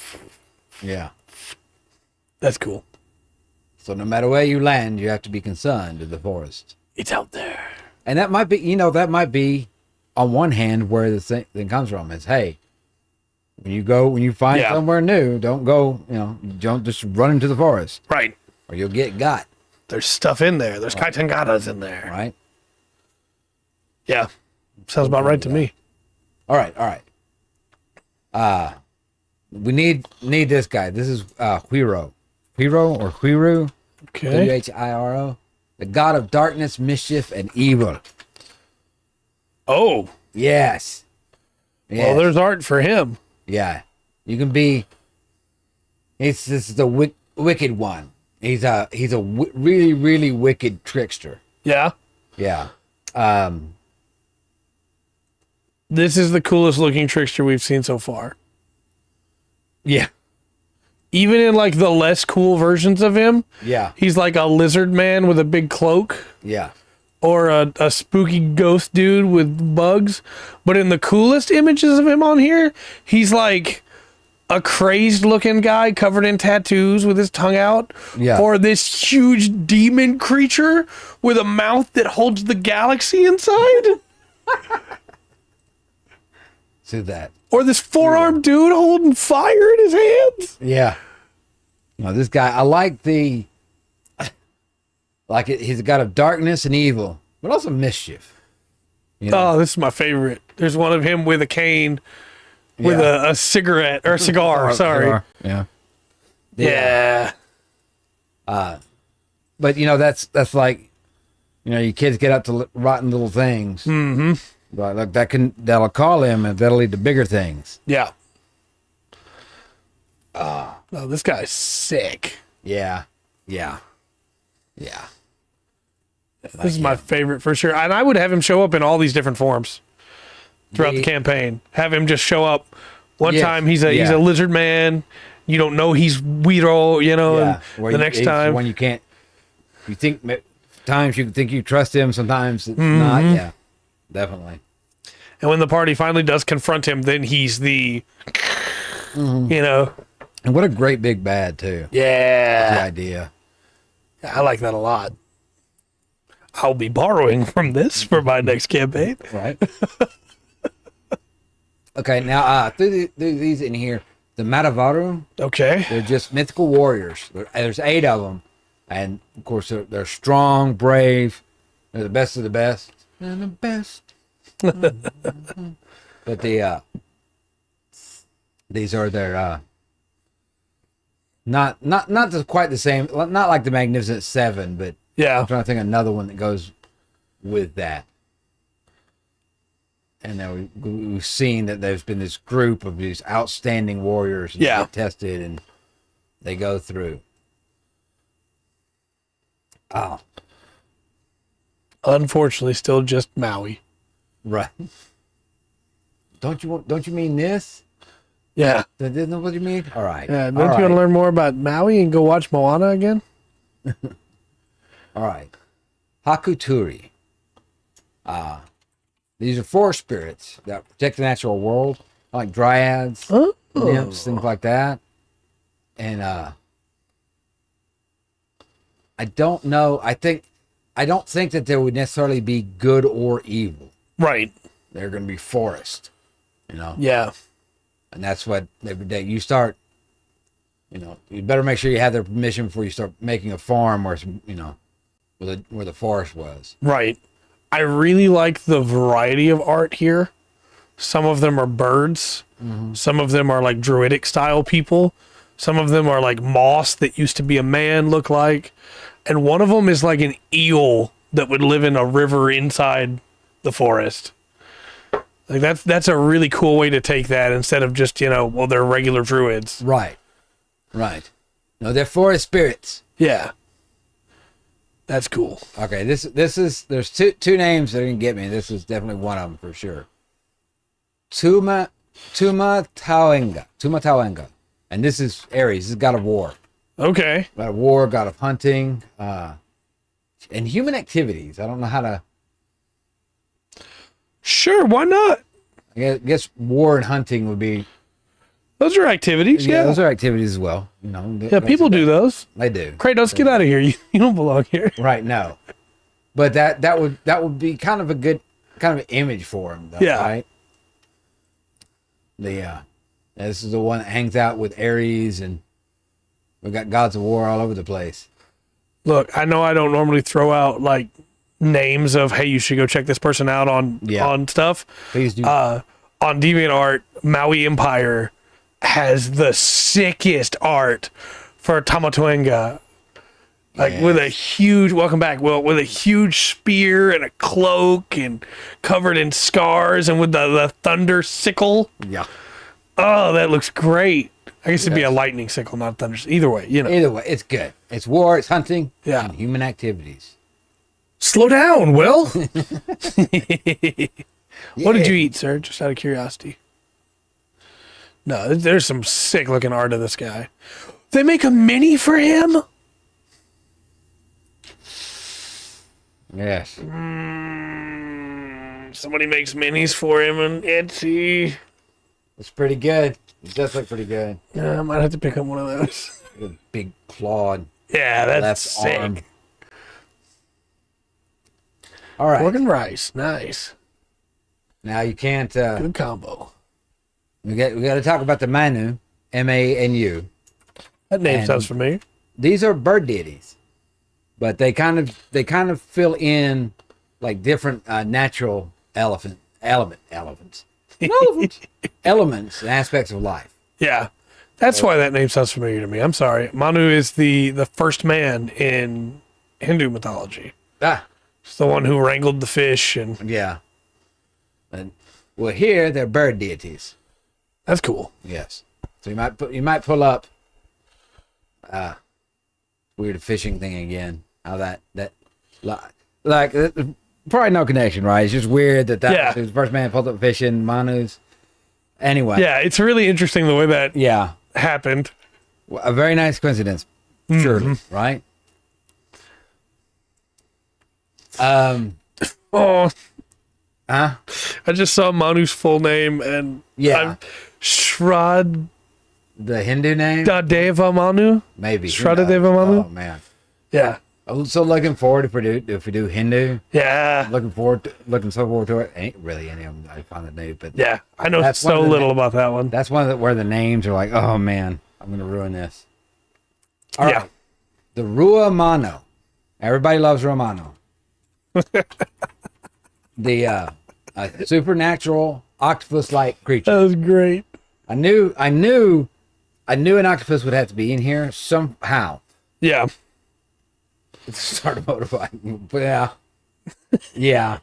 that's cool. So no matter where you land, you have to be concerned with the forest. It's out there. And that might be on one hand where the thing comes from is, hey, when you find somewhere new, don't go, don't just run into the forest. Right. Or you'll get got. There's stuff in there. There's kaitangatas in there. Right. Yeah. Sounds about right to me. All right. We need this guy. This is Huiro. Huiro or Huiru. Okay. Whiro. The god of darkness, mischief, and evil. Oh. Yes. Well, there's art for him. Yeah. You can be. This is the wicked one. He's a really, really wicked trickster. Yeah. Yeah. This is the coolest looking trickster we've seen so far. Yeah. Even in like the less cool versions of him. Yeah. He's like a lizard man with a big cloak. Yeah. Or a spooky ghost dude with bugs. But in the coolest images of him on here, he's like a crazed looking guy covered in tattoos with his tongue out. Yeah. Or this huge demon creature with a mouth that holds the galaxy inside. See that. Or this four-armed dude holding fire in his hands. Yeah. No, this guy, I like the... he's got a darkness and evil, but also mischief. Oh, this is my favorite. There's one of him with a cane with a cigarette or a cigar. Sorry. Yeah. Yeah. But that's like, you kids get up to rotten little things. Mm-hmm. But look, that'll call him, and that'll lead to bigger things. Yeah. Oh, this guy's sick. Yeah. This is my favorite for sure. And I would have him show up in all these different forms throughout the campaign. Have him just show up. One time he's a lizard man. You don't know he's Weedle, and the next time. When you can't, times you think you trust him, sometimes it's not. Yeah, definitely. And when the party finally does confront him, then he's the, And what a great big bad, too. Yeah. The idea. I like that a lot. I'll be borrowing from this for my next campaign. Right. Okay, now through these in here, the Matavaru. Okay. They're just mythical warriors. There's 8 of them. And, of course, they're strong, brave. They're the best of the best. They're the best. But these are their... Not quite the same. Not like the Magnificent Seven, but yeah, I'm trying to think of another one that goes with that. And then we've seen that there's been this group of these outstanding warriors that get tested, and they go through. Oh, unfortunately, still just Maui. Right. Don't you mean this? Yeah. Isn't that what you mean? All right. Yeah. Don't you want to learn more about Maui and go watch Moana again? All right. Hakuturi. These are forest spirits that protect the natural world, like dryads, nymphs, things like that. And I don't know. I don't think that there would necessarily be good or evil. Right. They're going to be forest. Yeah. And that's what you start. You better make sure you have their permission before you start making a farm where where the forest was. Right. I really like the variety of art here. Some of them are birds. Mm-hmm. Some of them are like druidic style people. Some of them are like moss that used to be a man look like. And one of them is like an eel that would live in a river inside the forest. Like that's a really cool way to take that instead of just, well, they're regular druids. Right. No, they're forest spirits. Yeah. That's cool. Okay, this is there's two names that are gonna get me. This is definitely one of them for sure. Tuma Tauenga. And this is Ares. This is god of war. Okay. God of war, god of hunting, and human activities. I don't know how to. Sure, why not? I guess war and hunting would be. Those are activities, yeah. Those are activities as well. Yeah, people do those. They do. Kratos, get out of here. You don't belong here. Right, no. But that would be kind of a good kind of image for him, though, yeah. Right? This is the one that hangs out with Ares, and we got gods of war all over the place. Look, I know I don't normally throw out like names of, hey, you should go check this person out on stuff. Please do. On DeviantArt, Maui Empire has the sickest art for Tamatoenga. Like with a huge, welcome back, Will, with a huge spear and a cloak and covered in scars and with the thunder sickle. Yeah. Oh, that looks great. I guess it'd be a lightning sickle, not a thunder. Either way, Either way, it's good. It's war, it's hunting, yeah, and human activities. Slow down, Will. What did you eat, sir? Just out of curiosity. No, there's some sick looking art of this guy. They make a mini for him? Yes. Somebody makes minis for him on Etsy. It's pretty good. It does look pretty good. I might have to pick up one of those. A big clawed Yeah, that's left sick. arm. All right. Pork and rice. Nice. Now you can't. Good combo. We got to talk about the Manu, Manu. That name And sounds familiar. These are bird deities, but they kind of fill in like different natural elements and aspects of life. Yeah. That's why that name sounds familiar to me. I'm sorry. Manu is the first man in Hindu mythology. It's the one who wrangled the fish and Yeah. And well, here they're bird deities. that's cool. Yes. So you might pull up weird fishing thing again. How that like probably no connection, right? It's just weird that Yeah. was the first man pulled up fishing, Manu's. Anyway. Yeah, it's really interesting the way that Yeah. happened. A very nice coincidence, surely, right? Oh, Huh? I just saw Manu's full name and Yeah. Shraddadeva The Hindu name? Manu. Maybe. Who Shraddadeva knows? Manu? Oh man. Yeah. I'm so looking forward if we do Hindu. Yeah. Looking so forward to it. Ain't really any of them I found the name, but Yeah. I know That's one so of the little about that one. that's one where the names are like, oh man, I'm gonna ruin this. All right. Yeah. The Ruamano. Everybody loves Ruamano. The supernatural octopus-like creature. That was great. I knew an octopus would have to be in here somehow. Yeah. It's start a motorbike. But yeah.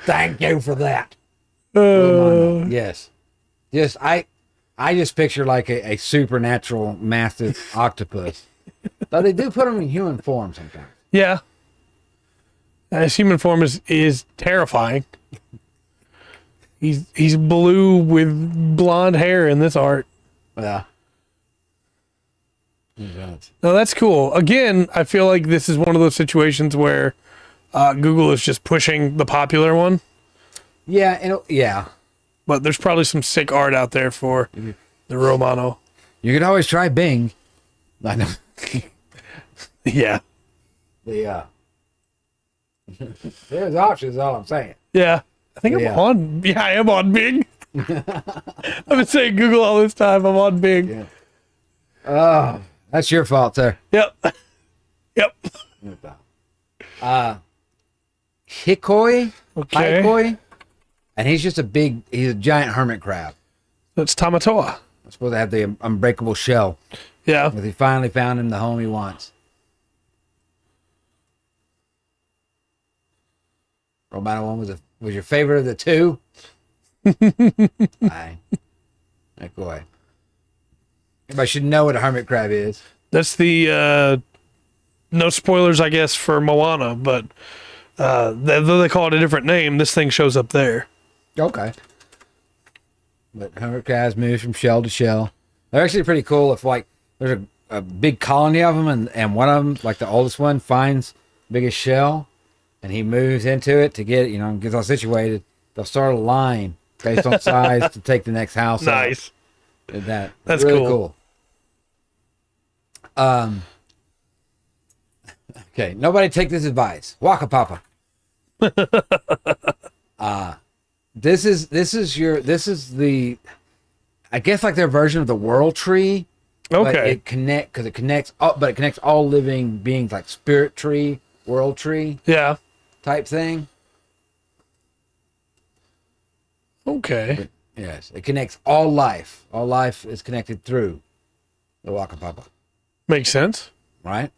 Thank you for that. Yes. I just picture like a supernatural massive octopus. Though they do put them in human form sometimes. Yeah. His human form is terrifying. He's blue with blonde hair in this art. Yeah. No, that's cool. Again, I feel like this is one of those situations where Google is just pushing the popular one. Yeah, yeah. But there's probably some sick art out there for the Romano. You can always try Bing. I know. Yeah. The there's options. Is all I'm saying. Yeah. I think Yeah. I'm on. Yeah, I am on Bing. I've been saying Google all this time. I'm on Bing. Yeah. Oh, that's your fault, sir. Yep. Yep. Hikoi. Okay. Hikoi. And he's a giant hermit crab. That's Tamatoa. I'm supposed to have the unbreakable shell. Yeah. Because he finally found him the home he wants. Romano one was your favorite of the two? Aye. Go ahead. Everybody should know what a hermit crab is. That's the no spoilers, I guess, for Moana, but though they call it a different name, this thing shows up there. Okay. But hermit crabs move from shell to shell. They're actually pretty cool if, like, there's a big colony of them, and one of them, like the oldest one, finds the biggest shell, and he moves into it to get, gets all situated. They'll start a line based on size to take the next house. Nice. That's really cool. Okay, nobody take this advice. Waka Papa. This is the, I guess, like their version of the world tree. Okay. It connects all living beings, like spirit tree, world tree. Yeah. Type thing. Okay. But, yes, it connects all life. All life is connected through the Waka Papa. Makes sense. Right?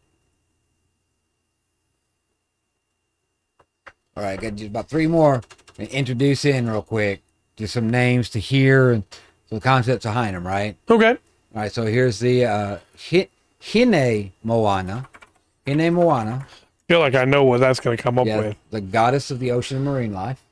All right, got just about 3 more. And introduce in real quick. Just some names to hear and some concepts behind them, right? Okay. All right, so here's the Hine Moana. Hine Moana. I feel like I know what that's going to come up with. The goddess of the ocean and marine life.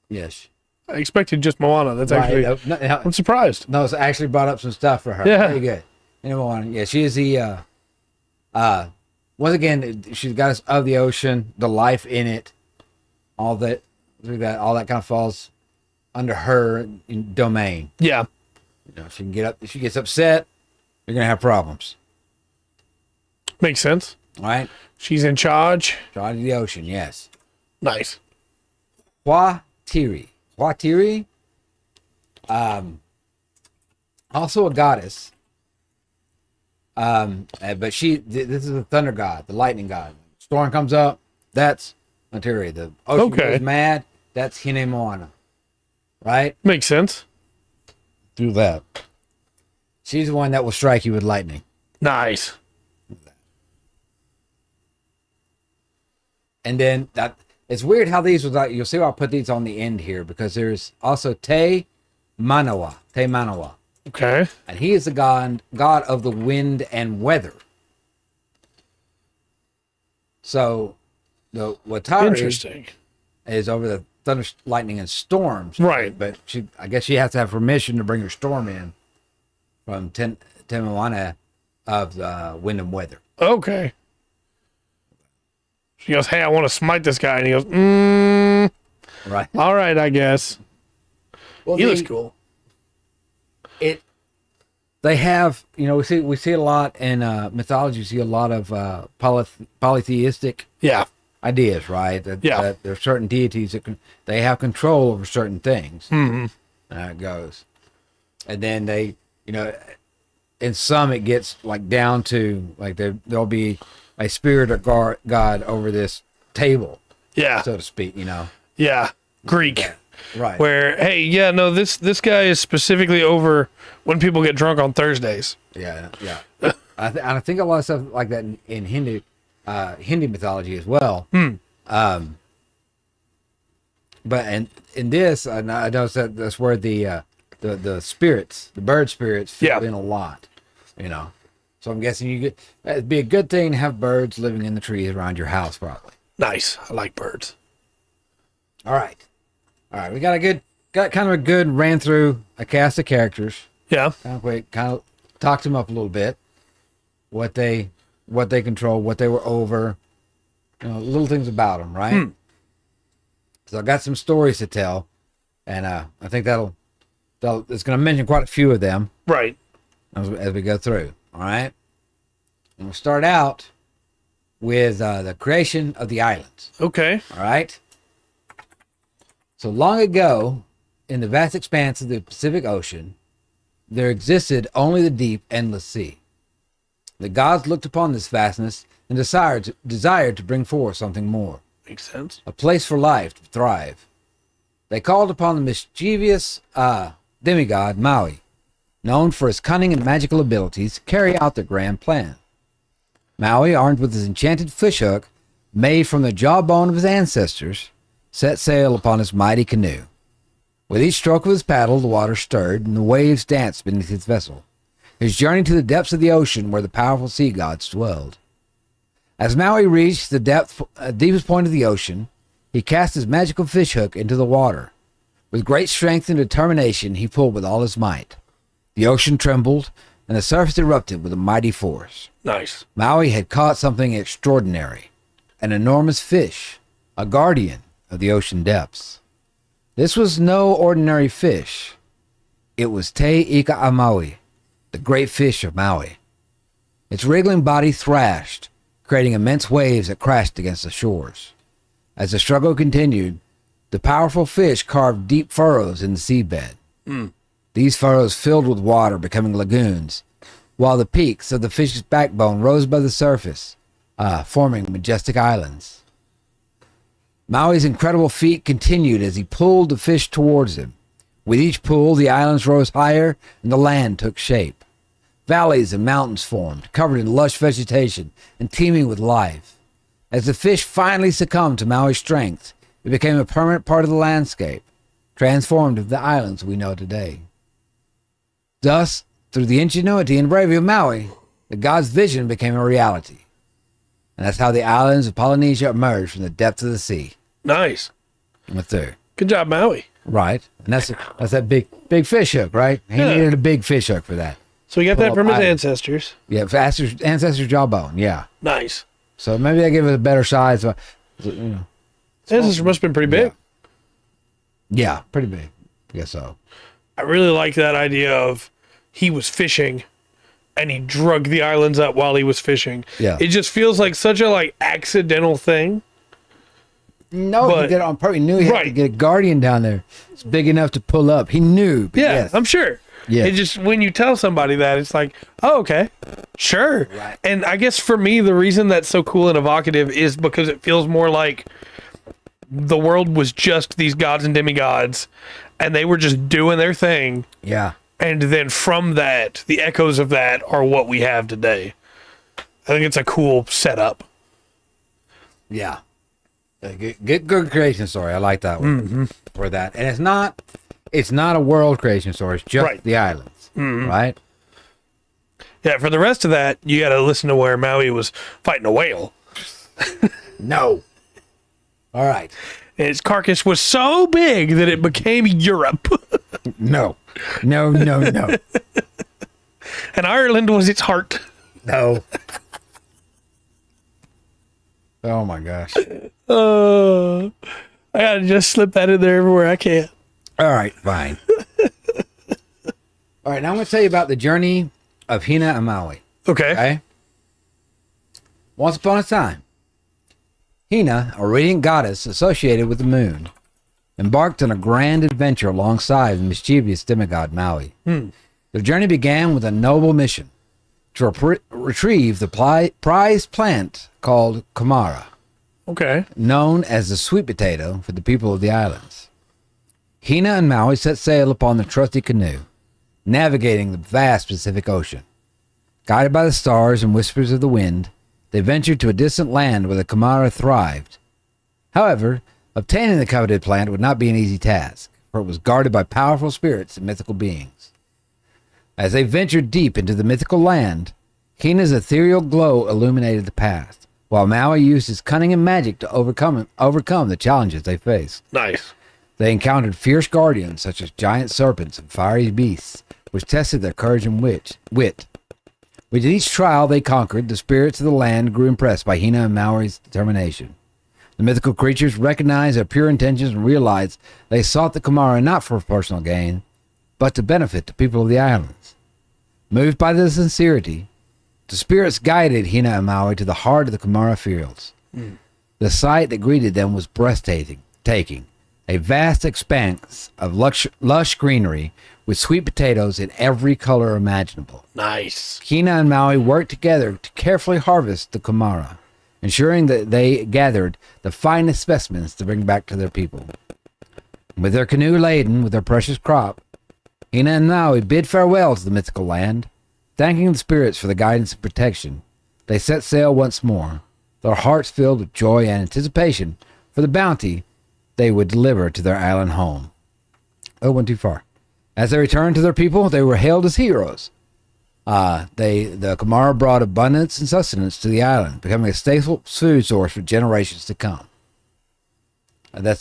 Yes. I expected just Moana. That's actually... I'm surprised. No, it's actually brought up some stuff for her. Yeah. Very good. Hine Moana. Yeah, she is the... once again, she's the goddess of the ocean, the life in it, all that kind of falls under her domain. Yeah. She can get up. If she gets upset, you're gonna have problems. Makes sense. All right. She's in charge. Charge of the ocean. Yes. Nice. Huatiri. Also a goddess. But this is the thunder god, the lightning god. Storm comes up, that's Huatiri. The ocean goes mad, that's Hine Moana. Right? Makes sense. Do that. She's the one that will strike you with lightning. Nice. And then it's weird how these was like. You'll see why I'll put these on the end here, because there's also Te Manawa. Okay. And he is the god of the wind and weather. So the Watari is over the thunder, lightning, and storms. Right. But I guess she has to have permission to bring her storm in from Te Moana of the wind and weather. Okay. She goes, hey, I want to smite this guy. And he goes, Right. All right, I guess. Well, he looks cool. They have, we see a lot in mythology. You see a lot of polytheistic ideas, right? That there are certain deities that they have control over certain things. Mm-hmm. It goes, and then they, in some it gets like down to like there'll be a spirit or god over this table, so to speak. Greek. Right. Where, hey, this guy is specifically over when people get drunk on Thursdays. Yeah. I think a lot of stuff like that in Hindu mythology as well. But in this, I noticed that's where the spirits, the bird spirits, fit in a lot. So I'm guessing it'd be a good thing to have birds living in the trees around your house, probably. Nice. I like birds. All right. We got kind of a good ran through a cast of characters. Yeah. Kind of talked them up a little bit. What they control, what they were over, little things about them, right? So I got some stories to tell, and I think it's going to mention quite a few of them, right, as we go through. All right, and we'll start out with the creation of the islands. Okay. All right. So long ago, in the vast expanse of the Pacific Ocean, there existed only the deep, endless sea. The gods looked upon this vastness and desired to bring forth something more. Makes sense. A place for life to thrive. They called upon the mischievous demigod Maui, known for his cunning and magical abilities, to carry out their grand plan. Maui, armed with his enchanted fishhook, made from the jawbone of his ancestors, set sail upon his mighty canoe. With each stroke of his paddle, the water stirred, and the waves danced beneath his vessel. His journey to the depths of the ocean where the powerful sea gods dwelled. As Maui reached the deepest point of the ocean, he cast his magical fishhook into the water. With great strength and determination, he pulled with all his might. The ocean trembled, and the surface erupted with a mighty force. Nice. Maui had caught something extraordinary, an enormous fish, a guardian of the ocean depths. This was no ordinary fish. It was Te Ika a Maui, the great fish of Maui. Its wriggling body thrashed, creating immense waves that crashed against the shores. As the struggle continued, the powerful fish carved deep furrows in the seabed. These furrows filled with water, becoming lagoons, while the peaks of the fish's backbone rose above the surface, forming majestic islands. Maui's incredible feat continued as he pulled the fish towards him. With each pull, the islands rose higher and the land took shape. Valleys and mountains formed, covered in lush vegetation and teeming with life. As the fish finally succumbed to Maui's strength, it became a permanent part of the landscape, transformed into the islands we know today. Thus, through the ingenuity and bravery of Maui, the god's vision became a reality. And that's how the islands of Polynesia emerged from the depths of the sea. Nice. Went through. Good job, Maui. Right. And that's that big fish hook, right? He needed a big fish hook for that. So he got that from his ancestors. Yeah, ancestors' jawbone, yeah. Nice. So maybe they give it a better size. Ancestors must have been pretty big. Yeah, pretty big. I guess so. I really like that idea of he was fishing and he drug the islands up while he was fishing. Yeah. It just feels like such a accidental thing. No, he did it on purpose. He knew he had to get a guardian down there. It's big enough to pull up. He knew. Yeah, yes. I'm sure. Yeah. It just, when you tell somebody that, it's like, oh, okay, sure. Right. And I guess for me, the reason that's so cool and evocative is because it feels more like the world was just these gods and demigods, and they were just doing their thing. Yeah. And then from that, the echoes of that are what we have today. I think it's a cool setup. Yeah. Good creation story. I like that one for that. And it's not a world creation story. It's just the islands, right? Yeah, for the rest of that, you got to listen to where Maui was fighting a whale. No. All right. And its carcass was so big that it became Europe. No. And Ireland was its heart. No. Oh my gosh. I gotta just slip that in there everywhere I can. All right, fine. All right, now I'm going to tell you about the journey of Hina and Maui. Okay. Once upon a time, Hina, a radiant goddess associated with the moon, embarked on a grand adventure alongside the mischievous demigod Maui. Their journey began with a noble mission to retrieve the prized plant called Kumara, known as the sweet potato for the people of the islands. Hina and Maui set sail upon the trusty canoe, navigating the vast Pacific Ocean. Guided by the stars and whispers of the wind, they ventured to a distant land where the Kumara thrived. However, obtaining the coveted plant would not be an easy task, for it was guarded by powerful spirits and mythical beings. As they ventured deep into the mythical land, Hina's ethereal glow illuminated the path, while Maui used his cunning and magic to overcome the challenges they faced. Nice. They encountered fierce guardians such as giant serpents and fiery beasts, which tested their courage and wit. With each trial they conquered, the spirits of the land grew impressed by Hina and Maui's determination. The mythical creatures recognized their pure intentions and realized they sought the Kumara not for personal gain, but to benefit the people of the islands. Moved by their sincerity, the spirits guided Hina and Maui to the heart of the Kumara fields. The sight that greeted them was breathtaking, a vast expanse of lush greenery with sweet potatoes in every color imaginable. Nice. Hina and Maui worked together to carefully harvest the Kumara, ensuring that they gathered the finest specimens to bring back to their people. With their canoe laden with their precious crop, Hina and Maui bid farewell to the mythical land, thanking the spirits for the guidance and protection. they set sail once more, their hearts filled with joy and anticipation for the bounty they would deliver to their island home. Oh, went too far. As they returned to their people, they were hailed as heroes. The Kamara brought abundance and sustenance to the island, becoming a staple food source for generations to come. I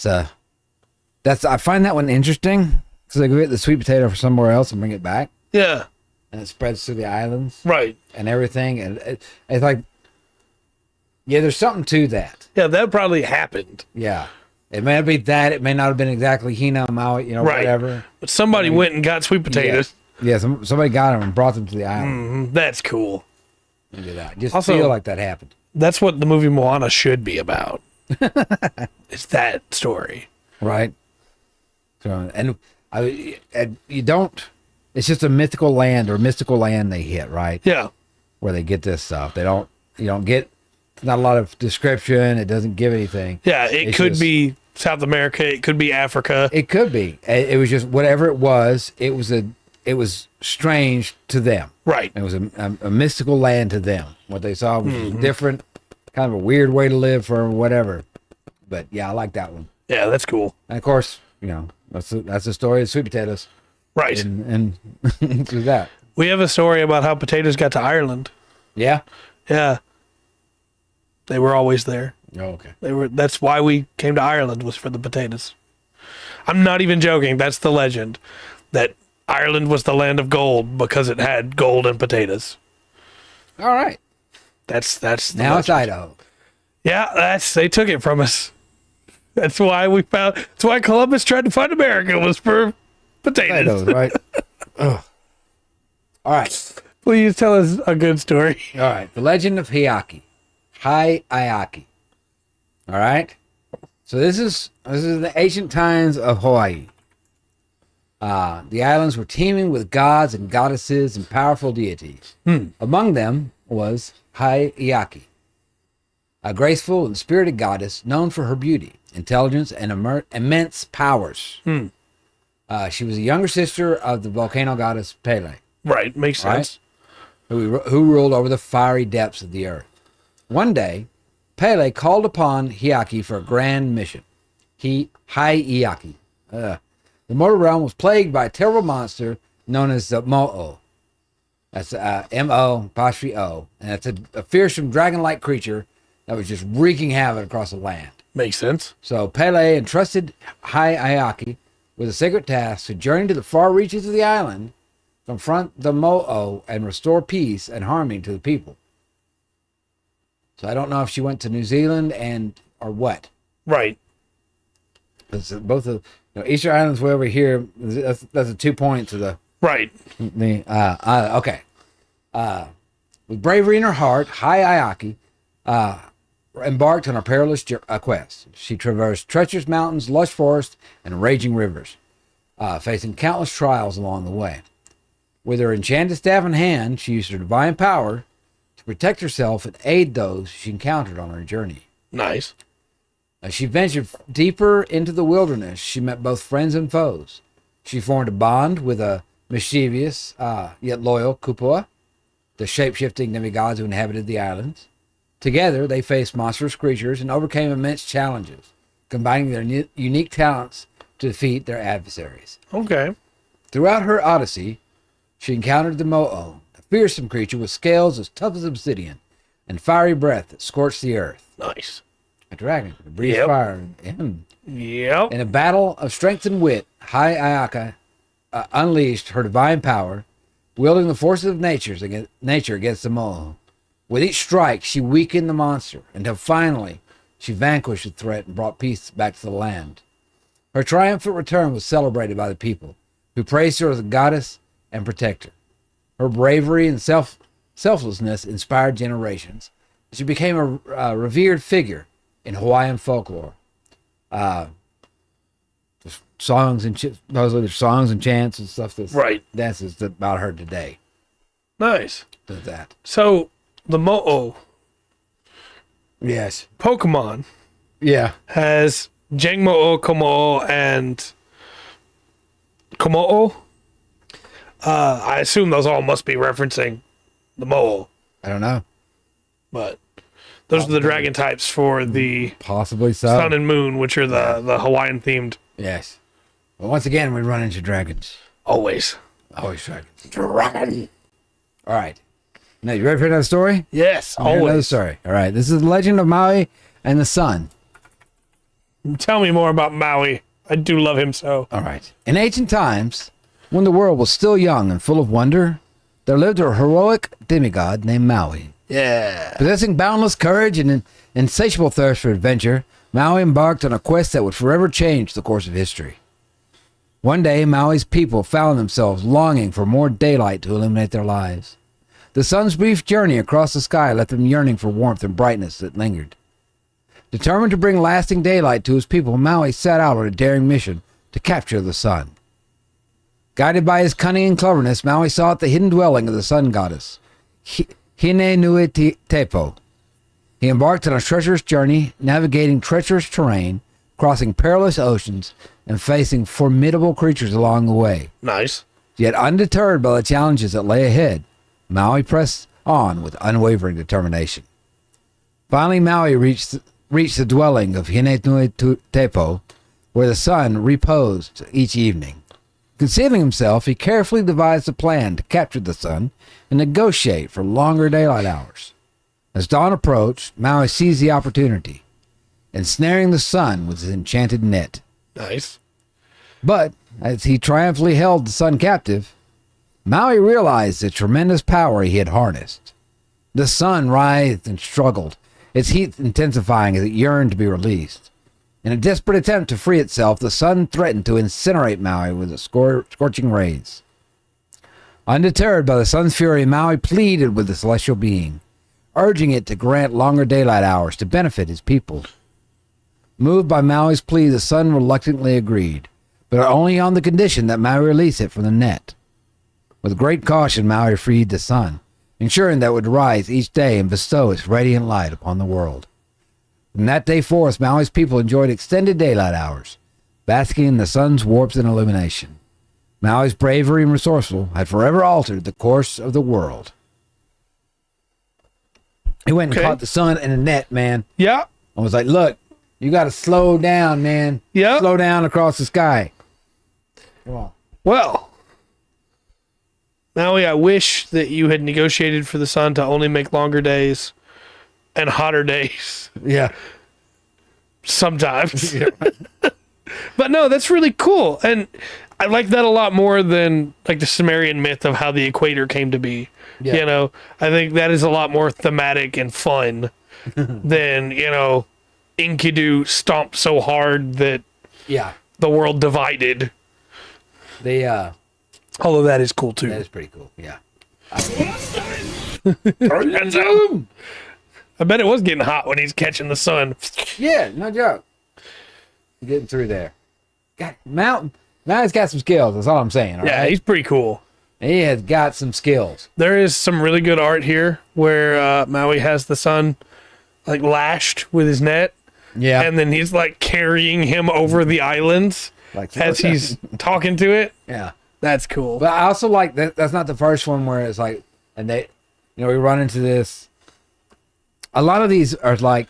find that one interesting because they go get the sweet potato from somewhere else and bring it back. Yeah. And it spreads through the islands. Right. And everything. And it's like, yeah, there's something to that. Yeah, that probably happened. Yeah. It may not be that. It may not have been exactly Hina, Maui, whatever. But somebody went and got sweet potatoes. Yeah, somebody got them and brought them to the island. That's cool. Look at that. Just Also, feel like that happened. That's what the movie Moana should be about. It's that story. Right. So, you don't, it's just a mythical land they hit, right? Yeah. Where they get this stuff. You don't get, not a lot of description. It doesn't give anything. Yeah, it could be South America. It could be Africa. It could be. It was just whatever it was. It was strange to them. Right. It was a mystical land to them. What they saw was different, kind of a weird way to live for whatever. But yeah, I like that one. Yeah, that's cool. And of course, that's the story of sweet potatoes. Right. And through that. We have a story about how potatoes got to Ireland. Yeah. Yeah. They were always there. Oh, okay. That's why we came to Ireland, was for the potatoes. I'm not even joking. That's the legend. That Ireland was the land of gold because it had gold and potatoes. All right. That's the now legend. it's Idaho. Yeah, they took it from us. That's why Columbus tried to find America, was for potatoes. Right? Ugh. All right. Please tell us a good story. All right. The legend of Hiyaki. Hiyaki. All right. So this is the ancient times of Hawaii. The islands were teeming with gods and goddesses and powerful deities. Among them was Hiyaki, a graceful and spirited goddess known for her beauty, intelligence, and immense powers. She was a younger sister of the volcano goddess Pele. Right, makes sense. Who ruled over the fiery depths of the earth. One day, Pele called upon Hiyaki for a grand mission. Hiyaki. The mortal realm was plagued by a terrible monster known as the Mo'o. That's M-O'-O. And it's a fearsome dragon-like creature that was just wreaking havoc across the land. Makes sense. So Pele entrusted Hiyaki with a sacred task to journey to the far reaches of the island, confront the Mo'o, and restore peace and harmony to the people. So I don't know if she went to New Zealand or what. Right. Because both of Easter Island's way over here. That's the 2 points of the right. Okay. With bravery in her heart, Hiyaki embarked on a perilous quest. She traversed treacherous mountains, lush forests, and raging rivers, facing countless trials along the way. With her enchanted staff in hand, she used her divine power to protect herself and aid those she encountered on her journey. Nice. As she ventured deeper into the wilderness, she met both friends and foes. She formed a bond with a mischievous yet loyal Kupua, the shape-shifting demigods who inhabited the islands. Together, they faced monstrous creatures and overcame immense challenges, combining their unique talents to defeat their adversaries. Okay. Throughout her odyssey, she encountered the Mo'o, a fearsome creature with scales as tough as obsidian and fiery breath that scorched the earth. Nice. A dragon that breathes fire. Yep. In a battle of strength and wit, Hiyaki unleashed her divine power, wielding the forces of nature against the Mo'o. With each strike, she weakened the monster until finally she vanquished the threat and brought peace back to the land. Her triumphant return was celebrated by the people, who praised her as a goddess and protector. Her bravery and selflessness inspired generations. She became a revered figure in Hawaiian folklore. Songs and chants and stuff that dances about her today. Nice. Does that. So the Mo'o. Yes. Pokemon. Yeah. Has Jangmo-o, Komo-o, and Komo-o. I assume those all must be referencing the Mo'o. I don't know. but those are the dragon types for the Possibly so. sun and moon, which are the Hawaiian themed. Yes. But once again, we run into dragons. Always. Always dragons. Dragon. All right. Now, you ready for another story? Yes, Another always. story. All right. This is the legend of Maui and the sun. Tell me more about Maui. I do love him so. All right. In ancient times, when the world was still young and full of wonder, there lived a heroic demigod named Maui. Yeah. Possessing boundless courage and an insatiable thirst for adventure, Maui embarked on a quest that would forever change the course of history. One day, Maui's people found themselves longing for more daylight to illuminate their lives. The sun's brief journey across the sky left them yearning for warmth and brightness that lingered. Determined to bring lasting daylight to his people, Maui set out on a daring mission to capture the sun. Guided by his cunning and cleverness, Maui sought the hidden dwelling of the sun goddess, Hine Nui Tepo. He embarked on a treacherous journey, navigating treacherous terrain, crossing perilous oceans, and facing formidable creatures along the way. Nice. Yet undeterred by the challenges that lay ahead, Maui pressed on with unwavering determination. Finally, Maui reached the dwelling of Hine Nui Tepo, where the sun reposed each evening. Concealing himself, he carefully devised a plan to capture the sun and negotiate for longer daylight hours. As dawn approached, Maui seized the opportunity, ensnaring the sun with his enchanted net. Nice. But as he triumphantly held the sun captive, Maui realized the tremendous power he had harnessed. The sun writhed and struggled, its heat intensifying as it yearned to be released. In a desperate attempt to free itself, the sun threatened to incinerate Maui with its scorching rays. Undeterred by the sun's fury, Maui pleaded with the celestial being, urging it to grant longer daylight hours to benefit his people. Moved by Maui's plea, the sun reluctantly agreed, but only on the condition that Maui release it from the net. With great caution, Maui freed the sun, ensuring that it would rise each day and bestow its radiant light upon the world. From that day forth, Maui's people enjoyed extended daylight hours, basking in the sun's warmth and illumination. Maui's bravery and resourceful had forever altered the course of the world. He went and caught the sun in a net, man. Yeah. I was like, look, you got to slow down, man. Yeah. Slow down across the sky. Come on. Well, Maui, I wish that you had negotiated for the sun to only make longer days and hotter days. Yeah. Sometimes. But no, that's really cool. And I like that a lot more than like the Sumerian myth of how the equator came to be. Yeah. You know, I think that is a lot more thematic and fun than, Enkidu stomped so hard that the world divided. Although that is cool too. That is pretty cool. Yeah. I bet it was getting hot when he's catching the sun. Yeah, no joke. Getting through there. God, Maui's got some skills. That's all I'm saying. Yeah, right? he's pretty cool. He has got some skills. There is some really good art here where Maui has the sun like lashed with his net. Yeah. And then he's like carrying him over the islands as he's talking to it. Yeah. That's cool. But I also like that. That's not the first one where it's like, and they, we run into this. A lot of these are like,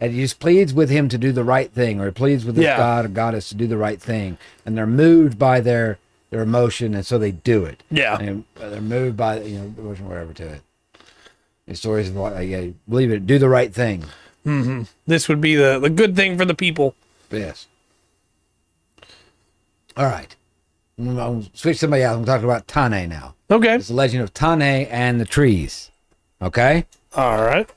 and he just pleads with him to do the right thing, or he pleads with his god or goddess to do the right thing, and they're moved by their emotion, and so they do it. Yeah, and they're moved by emotion, whatever to it. The stories of you believe it, do the right thing. Mm-hmm. This would be the good thing for the people. Yes. All right. I'll switch to somebody else. I'm talking about Tane now. Okay. It's the legend of Tane and the trees. Okay? All right.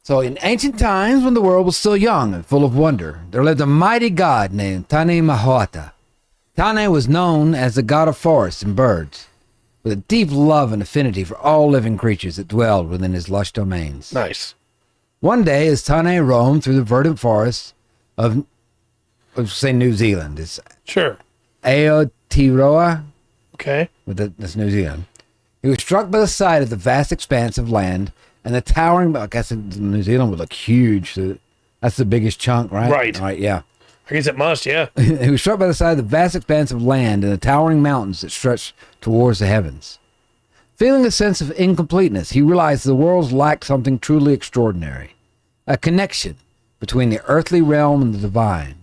So in ancient times, when the world was still young and full of wonder, there lived a mighty god named Tane Mahoata. Tane was known as the god of forests and birds, with a deep love and affinity for all living creatures that dwelled within his lush domains. Nice. One day, as Tane roamed through the verdant forests of say New Zealand, it's sure Aotearoa. Okay. That's New Zealand. He was struck by the sight of the vast expanse of land and the towering. I guess New Zealand would look huge. So that's the biggest chunk, right? Right. Right. Yeah. I guess it must. Yeah. He was struck by the sight of the vast expanse of land and the towering mountains that stretched towards the heavens. Feeling a sense of incompleteness, he realized the world lacked something truly extraordinary, a connection between the earthly realm and the divine.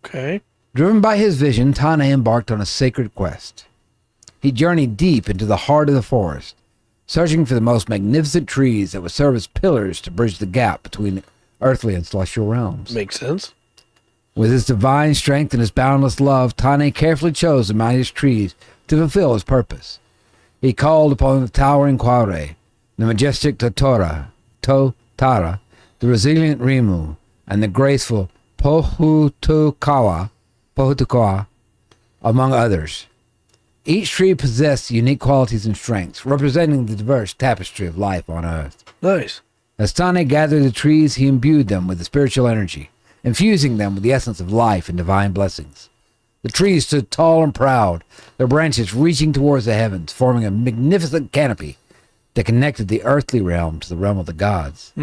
Okay. Driven by his vision, Tane embarked on a sacred quest. He journeyed deep into the heart of the forest, searching for the most magnificent trees that would serve as pillars to bridge the gap between the earthly and celestial realms. Makes sense. With his divine strength and his boundless love, Tane carefully chose the mightiest trees to fulfill his purpose. He called upon the towering Quaure, the majestic Totara, the resilient Rimu, and the graceful Pohutukawa, among others. Each tree possessed unique qualities and strengths, representing the diverse tapestry of life on Earth. Nice. As Tane gathered the trees, he imbued them with the spiritual energy, infusing them with the essence of life and divine blessings. The trees stood tall and proud, their branches reaching towards the heavens, forming a magnificent canopy that connected the earthly realm to the realm of the gods.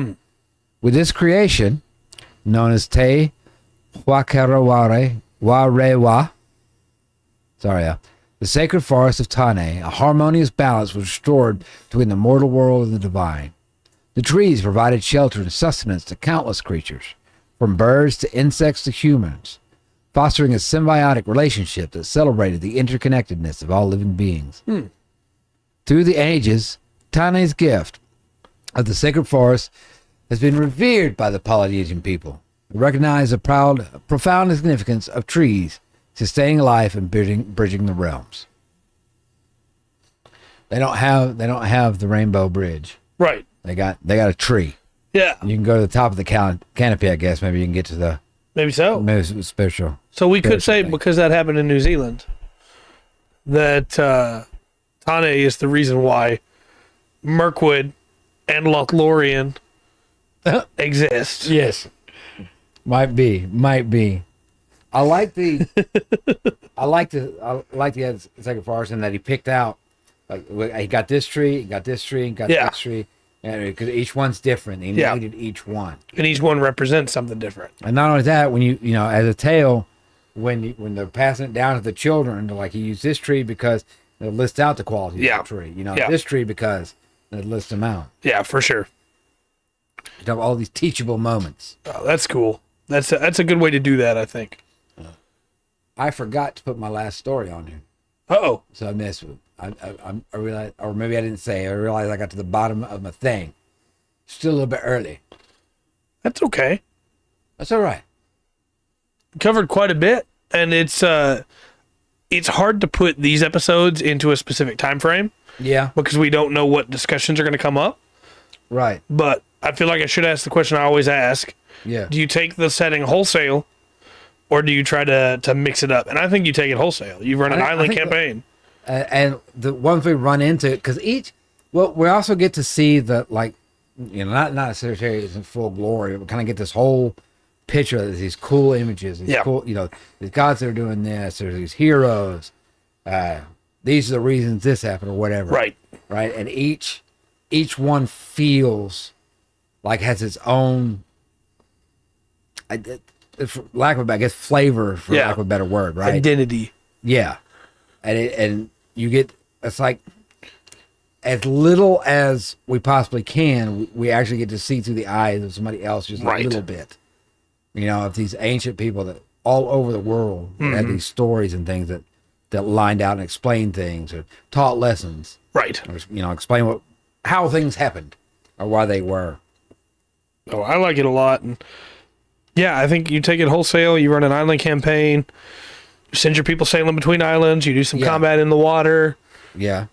With this creation, known as Te Wakaraware Warewa, the sacred forest of Tane, a harmonious balance was restored between the mortal world and the divine. The trees provided shelter and sustenance to countless creatures, from birds to insects to humans, fostering a symbiotic relationship that celebrated the interconnectedness of all living beings. Through the ages, Tane's gift of the sacred forest has been revered by the Polynesian people, who recognize the profound significance of trees sustaining life and bridging the realms. They don't have the Rainbow Bridge. Right. They got a tree. Yeah. You can go to the top of the canopy, I guess. Maybe you can get to the... Maybe so. Maybe it's spiritual. So we could say, thing. because that happened in New Zealand, that Tane is the reason why Mirkwood and Lothlorien exist. Yes. Might be. I like the second forest in that he picked out, like, he got this tree, he got this tree, he got this tree, because each one's different. He needed each one, and each one represents something different. And not only that, when you know, as a tale, when they're passing it down to the children, they're like, he used this tree because it lists out the qualities of the tree. You know, this tree because it lists them out. Yeah, for sure. You have all these teachable moments. Oh, that's cool. That's a good way to do that, I think. I forgot to put my last story on here. Uh-oh. So I missed it. I realized, or maybe I didn't say. I realized I got to the bottom of my thing. Still a little bit early. That's okay. That's all right. Covered quite a bit, and it's hard to put these episodes into a specific time frame. Yeah. Because we don't know what discussions are going to come up. Right. But I feel like I should ask the question I always ask. Yeah. Do you take the setting wholesale, or do you try to mix it up? And I think you take it wholesale. You run an island campaign. And the ones we run into, because we also get to see the, like, you know, not necessarily in full glory, but kind of get this whole picture of these cool images, these cool, you know, these gods that are doing this, there's these heroes, these are the reasons this happened or whatever. Right. And each one feels like has its own, for lack of a, I guess, flavor, for lack of a better word, right? Identity. Yeah. And you get, it's like, as little as we possibly can, we actually get to see through the eyes of somebody else just a little bit. You know, of these ancient people that all over the world had these stories and things that lined out and explained things or taught lessons. Right. Or, you know, explain how things happened or why they were. Oh, I like it a lot. And yeah, I think you take it wholesale, you run an island campaign, you send your people sailing between islands, you do some combat in the water. Yeah.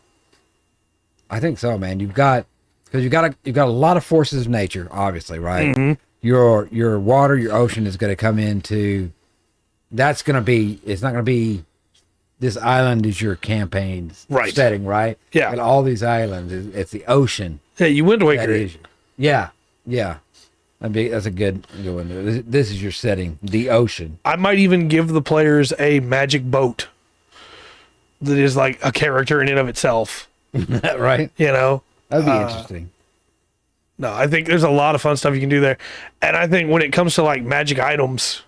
I think so, man. You've got a lot of forces of nature, obviously, right? Mm-hmm. Your water, your ocean is going to come into. It's not going to be. This island is your campaign setting, right? Yeah. And all these islands, it's the ocean. Yeah, you Wind Waker it. Yeah. That's a good one. This is your setting, the ocean. I might even give the players a magic boat that is like a character in and of itself. Right? You know? That'd be interesting. No, I think there's a lot of fun stuff you can do there. And I think when it comes to like magic items,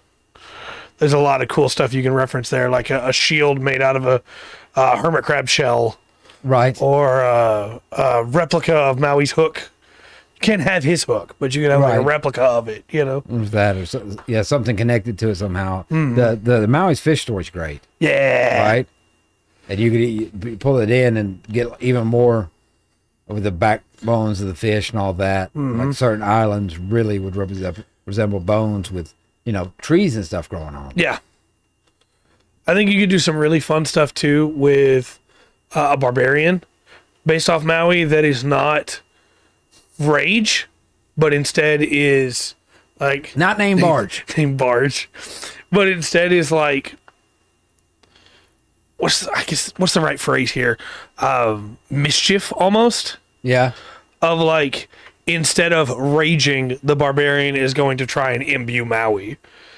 there's a lot of cool stuff you can reference there, like a shield made out of a hermit crab shell. Right. or a replica of Maui's hook. You can't have his hook, but you can have like a Right. replica of it, you know? That or something connected to it somehow. The Maui's fish story's great. Yeah. Right. And you pull it in and get even more of the backbones of the fish and all that. Like certain islands really would resemble bones with, trees and stuff growing on. Yeah. I think you could do some really fun stuff too with a barbarian based off Maui that is not rage, but instead is like Not named Barge. named Barge, but instead is like what's the right phrase here? Mischief almost. Yeah. Of like instead of raging, the barbarian is going to try and imbue Maui.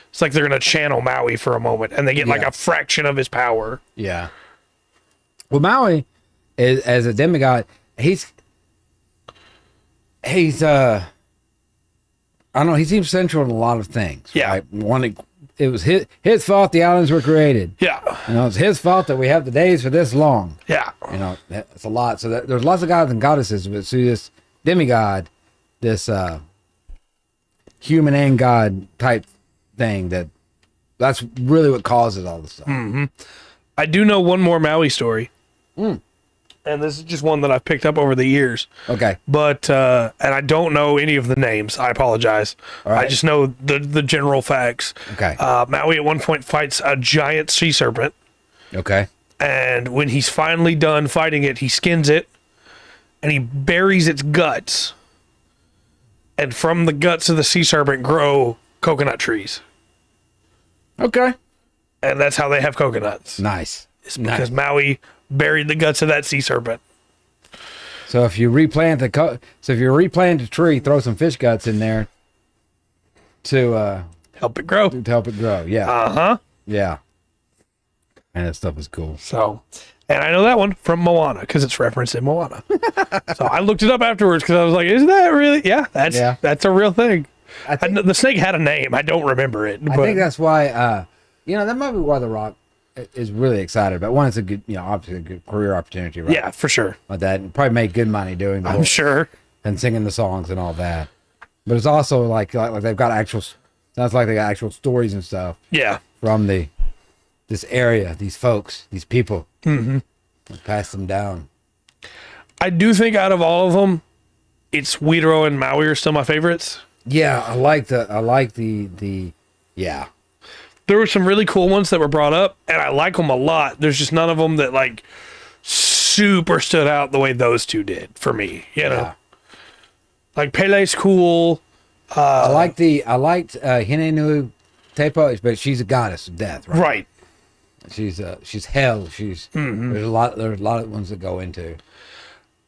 It's like they're going to channel Maui for a moment, and they get like a fraction of his power. Yeah. Well, Maui is as a demigod. He's I don't know. He seems central in a lot of things. Yeah. Right? It was his fault the islands were created. Yeah. It's his fault that we have the days for this long. Yeah. That's a lot. So there's lots of gods and goddesses, but see this demigod, this human and god type thing, that's really what causes all this stuff. I do know one more Maui story. And this is just one that I've picked up over the years. Okay. But, and I don't know any of the names. I apologize. All right. I just know the general facts. Okay. Maui at one point fights a giant sea serpent. Okay. And when he's finally done fighting it, he skins it and he buries its guts. And from the guts of the sea serpent grow coconut trees. Okay. And that's how they have coconuts. Nice. It's because Maui buried the guts of that sea serpent. So if you replant a tree, throw some fish guts in there to Help it grow. help it grow. Yeah. Uh-huh. Yeah. And that stuff is cool. So, and I know that one from Moana because it's referenced in Moana. So I looked it up afterwards because I was like, "Is that really? Yeah, that's a real thing." The snake had a name. I don't remember it. I think that's why. That might be why The Rock is really excited about. One, it's a good, obviously a good career opportunity, right? Yeah, for sure. Like that, and probably make good money doing the I'm sure. and singing the songs and all that. But it's also like they've got sounds like they got actual stories and stuff. Yeah. From this area, these folks, these people. Mm-hmm. Pass them down. I do think out of all of them, it's Huiro and Maui are still my favorites. Yeah, I like the yeah. There were some really cool ones that were brought up, and I like them a lot. There's just none of them that like super stood out the way those two did for me. Yeah. Like Pele's cool. I liked Hinenu Tepo, but she's a goddess of death, right? Right. She's hell. There's a lot of ones that go into.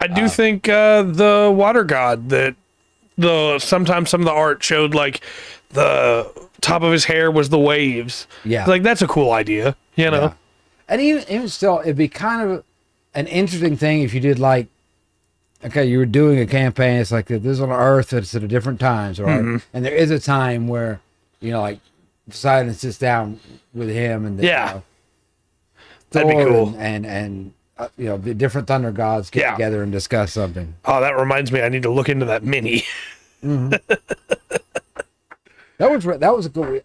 I do think the water god that sometimes some of the art showed like the top of his hair was the waves. Yeah. Like that's a cool idea, Yeah. And even still, it'd be kind of an interesting thing if you did like, okay, you were doing a campaign. It's like this is on Earth. It's at a different times, right? Mm-hmm. And there is a time where like Poseidon sits down with him, and Yeah. Thor That'd be cool. And the different thunder gods get together and discuss something. Oh, that reminds me, I need to look into that mini. That was a good.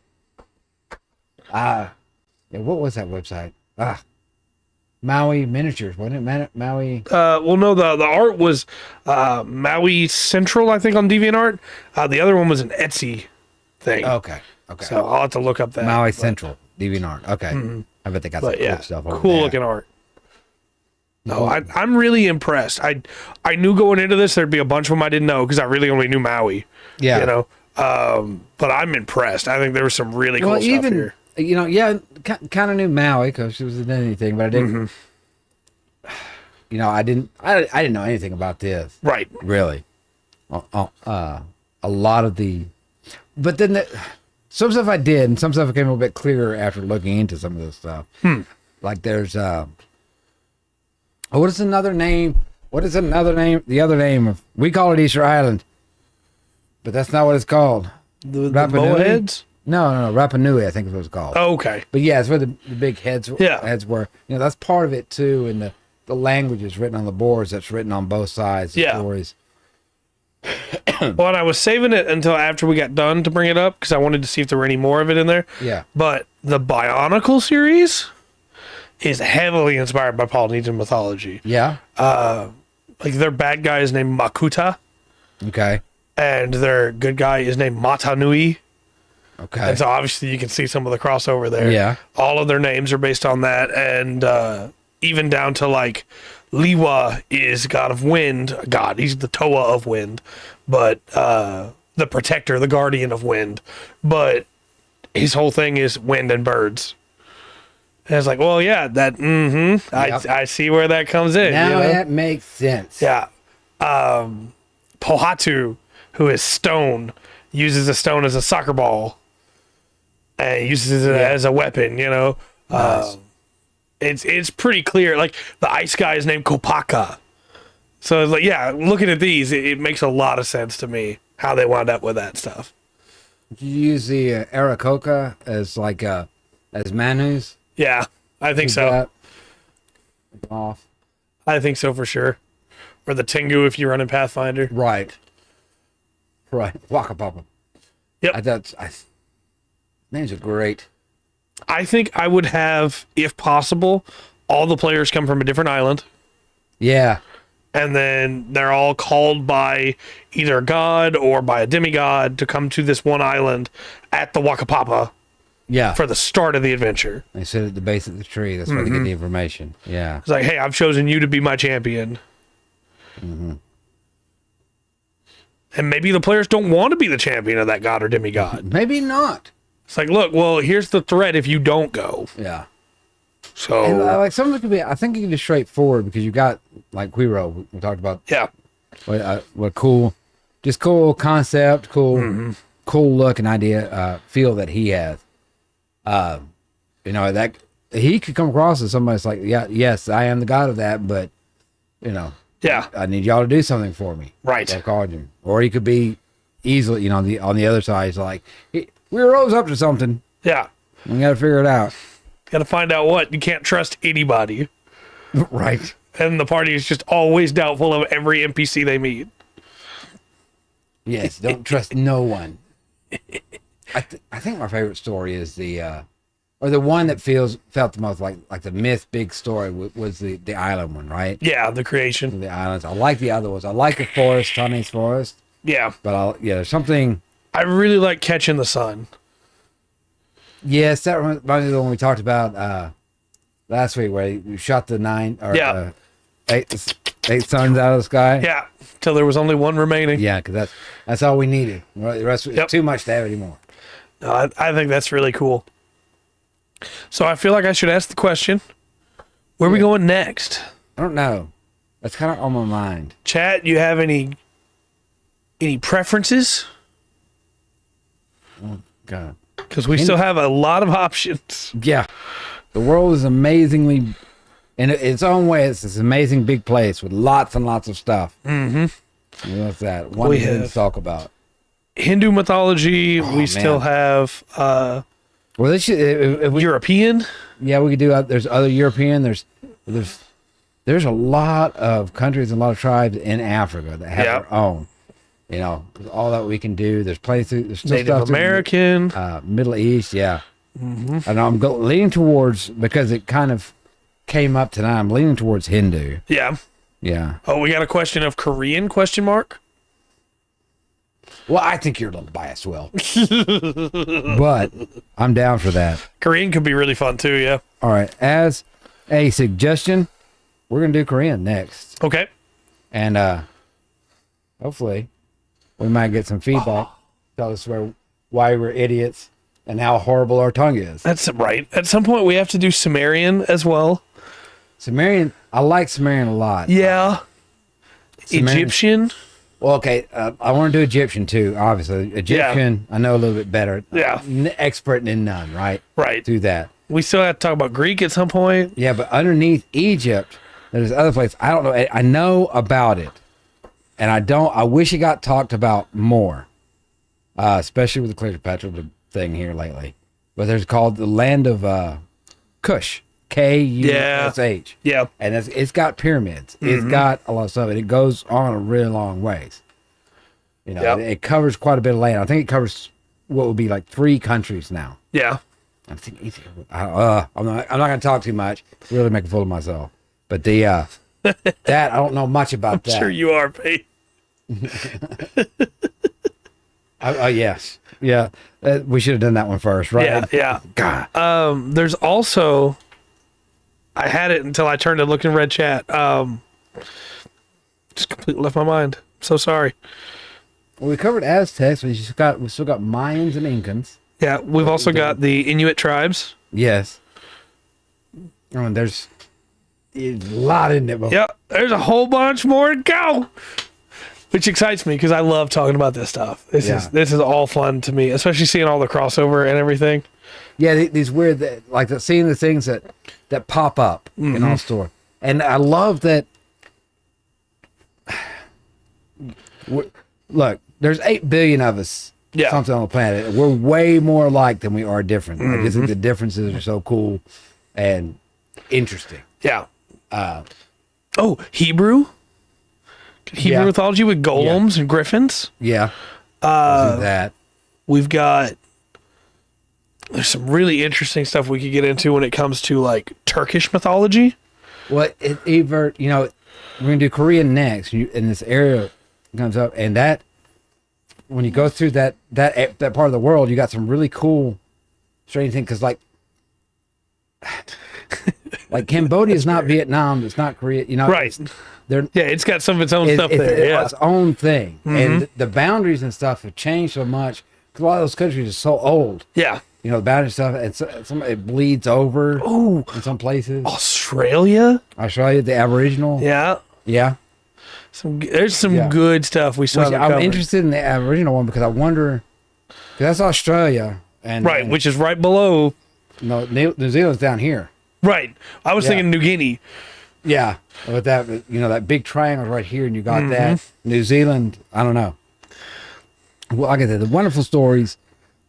What was that website? Maui Miniatures, wasn't it? Maui. Well, no, the art was Maui Central, I think, on DeviantArt. The other one was an Etsy thing. Okay. So I'll have to look up that. Maui Central DeviantArt. Okay. I bet they got some cool stuff. Over Cool there. looking art. No, I'm really impressed. I knew going into this there'd be a bunch of them I didn't know because I really only knew Maui. Yeah. But I'm impressed. I think there was some really cool stuff here. Kind of knew Maui because she was in anything, but I didn't. I didn't know anything about this. Right. Really. A lot of but then some stuff I did, and some stuff became a little bit clearer after looking into some of this stuff. Like there's what is another name? The other name of, we call it Easter Island, but that's not what it's called. The Rapa Nui? bowheads? No, Rapa Nui, I think is what it's called. Oh, okay. But yeah, it's where the big heads Yeah. heads were. That's part of it too, and the language is written on the boards. That's written on both sides. The stories. Well, and I was saving it until after we got done to bring it up because I wanted to see if there were any more of it in there. Yeah. But the Bionicle series is heavily inspired by Polynesian mythology. Yeah. Like their bad guy is named Makuta. Okay. And their good guy is named Matanui. Okay. And so obviously you can see some of the crossover there. Yeah. All of their names are based on that. And even down to like Liwa is god of wind. God, he's the Toa of wind. But the protector, the guardian of wind. But his whole thing is wind and birds. And it's like, well, yeah, that, I see where that comes in. Now that makes sense. Yeah. Pohatu, who is stone, uses a stone as a soccer ball and uses it as a weapon, you know. Nice. It's pretty clear. Like the ice guy is named Kopaka. So it's like, yeah, looking at these, it makes a lot of sense to me how they wound up with that stuff. Did you use the Arakoka as like as Manus? Yeah, I think so. Off. I think so for sure. Or the Tengu if you run in Pathfinder. Right. Waka Papa. Yep. Names are great. I think I would have, if possible, all the players come from a different island. Yeah. And then they're all called by either a god or by a demigod to come to this one island at the Waka Papa. Yeah. For the start of the adventure. They sit at the base of the tree. That's where they get the information. Yeah. It's like, hey, I've chosen you to be my champion. Mm-hmm. And maybe the players don't want to be the champion of that god or demigod. Maybe not. It's like, look, well, here's the threat if you don't go. Yeah. So, and, like some of it could be, I think it can be straightforward because you got like Quiro. We talked about. Yeah. What cool, just cool concept, cool look and idea, feel that he has. You know, that he could come across as somebody's like, yeah, yes, I am the god of that, but you know, yeah, I need y'all to do something for me. Right. So I called you. Or he could be easily, you know, on the other side, he's like, we rose up to something. Yeah. We got to figure it out. Got to find out what. You can't trust anybody. Right. And the party is just always doubtful of every NPC they meet. Yes, don't trust no one. I think my favorite story is or the one that felt the most like the myth big story was the island one, right? Yeah, the creation. The islands. I like the other ones. I like the forest, Tony's forest. Yeah. But there's something. I really like Catching the Sun. Yes, that reminds me of the one we talked about last week where you shot the eight suns out of the sky. Yeah, till there was only one remaining. Yeah, because that's all we needed. The rest was too much to have anymore. No, I think that's really cool. So I feel like I should ask the question, where are we going next? I don't know. That's kind of on my mind. Chat, you have any preferences? Oh, God. Because we still have a lot of options. Yeah. The world is amazingly, in its own way, it's this amazing big place with lots and lots of stuff. Mm-hmm. What's that? One we didn't talk about. Hindu mythology. We still have well, this should, European. Yeah, we could do. There's other European. There's a lot of countries and a lot of tribes in Africa that have their own. You know, all that we can do. There's places. There's still Native stuff American, Middle East. Yeah, and I'm leaning towards, because it kind of came up tonight. I'm leaning towards Hindu. Yeah. Yeah. Oh, we got a question of Korean ? Well, I think you're a little biased, Will. But I'm down for that. Korean could be really fun too, yeah. All right. As a suggestion, we're going to do Korean next. Okay. And hopefully we might get some feedback. Tell us why we're idiots and how horrible our tongue is. That's right. At some point we have to do Sumerian as well. Sumerian, I like Sumerian a lot. Yeah. Sumerian. Egyptian. Well, okay, I want to do Egyptian too, obviously. Egyptian, I know a little bit better. Yeah. Expert in none, right? Right. Do that. We still have to talk about Greek at some point. Yeah, but underneath Egypt, there's other places. I don't know. I know about it. And I wish it got talked about more. Especially with the Cleopatra thing here lately. But there's called the land of Kush. Kush. Yeah. And it's got pyramids. Mm-hmm. It's got a lot of stuff, and it goes on a really long ways. You know, Yep. it covers quite a bit of land. I think it covers what would be like 3 countries now. Yeah. I think I'm not going to talk too much. Really make a fool of myself. But the that I don't know much about that. Sure you are, Pete. Yes. Yeah. We should have done that one first, right? Yeah, yeah. God. There's also, I had it until I turned to look in red chat. Just completely left my mind. So sorry. Well, we covered Aztecs. We still got Mayans and Incans. Yeah, we've also got the Inuit tribes. Yes. Oh, and there's a lot in it. Yeah, there's a whole bunch more to go, which excites me because I love talking about this stuff. This is all fun to me, especially seeing all the crossover and everything. Yeah, these weird, seeing the things that pop up in our store, and I love that. Look, there's 8 billion of us. Yeah. Something on the planet. We're way more alike than we are different. I just think the differences are so cool and interesting. Yeah. Hebrew mythology with golems and griffins. Yeah. That. We've got, there's some really interesting stuff we could get into when it comes to like Turkish mythology. Well, we're gonna do Korean next, and this area comes up, and that when you go through that part of the world, you got some really cool, strange things. Because like Cambodia is not Vietnam, it's not Korea. Right. It's got some of its own stuff there. It's its own thing, and the boundaries and stuff have changed so much. Because a lot of those countries are so old. Yeah. The boundary stuff, and it bleeds over. Oh, in some places. Australia, the Aboriginal. Yeah. Yeah. There's some good stuff we saw. I'm interested in the Aboriginal one because I wonder, because that's Australia, and which is right below. No, New Zealand's down here. Right. I was thinking New Guinea. Yeah, with that, that big triangle right here, and you got that. New Zealand, I don't know. Well, like I said, the wonderful stories,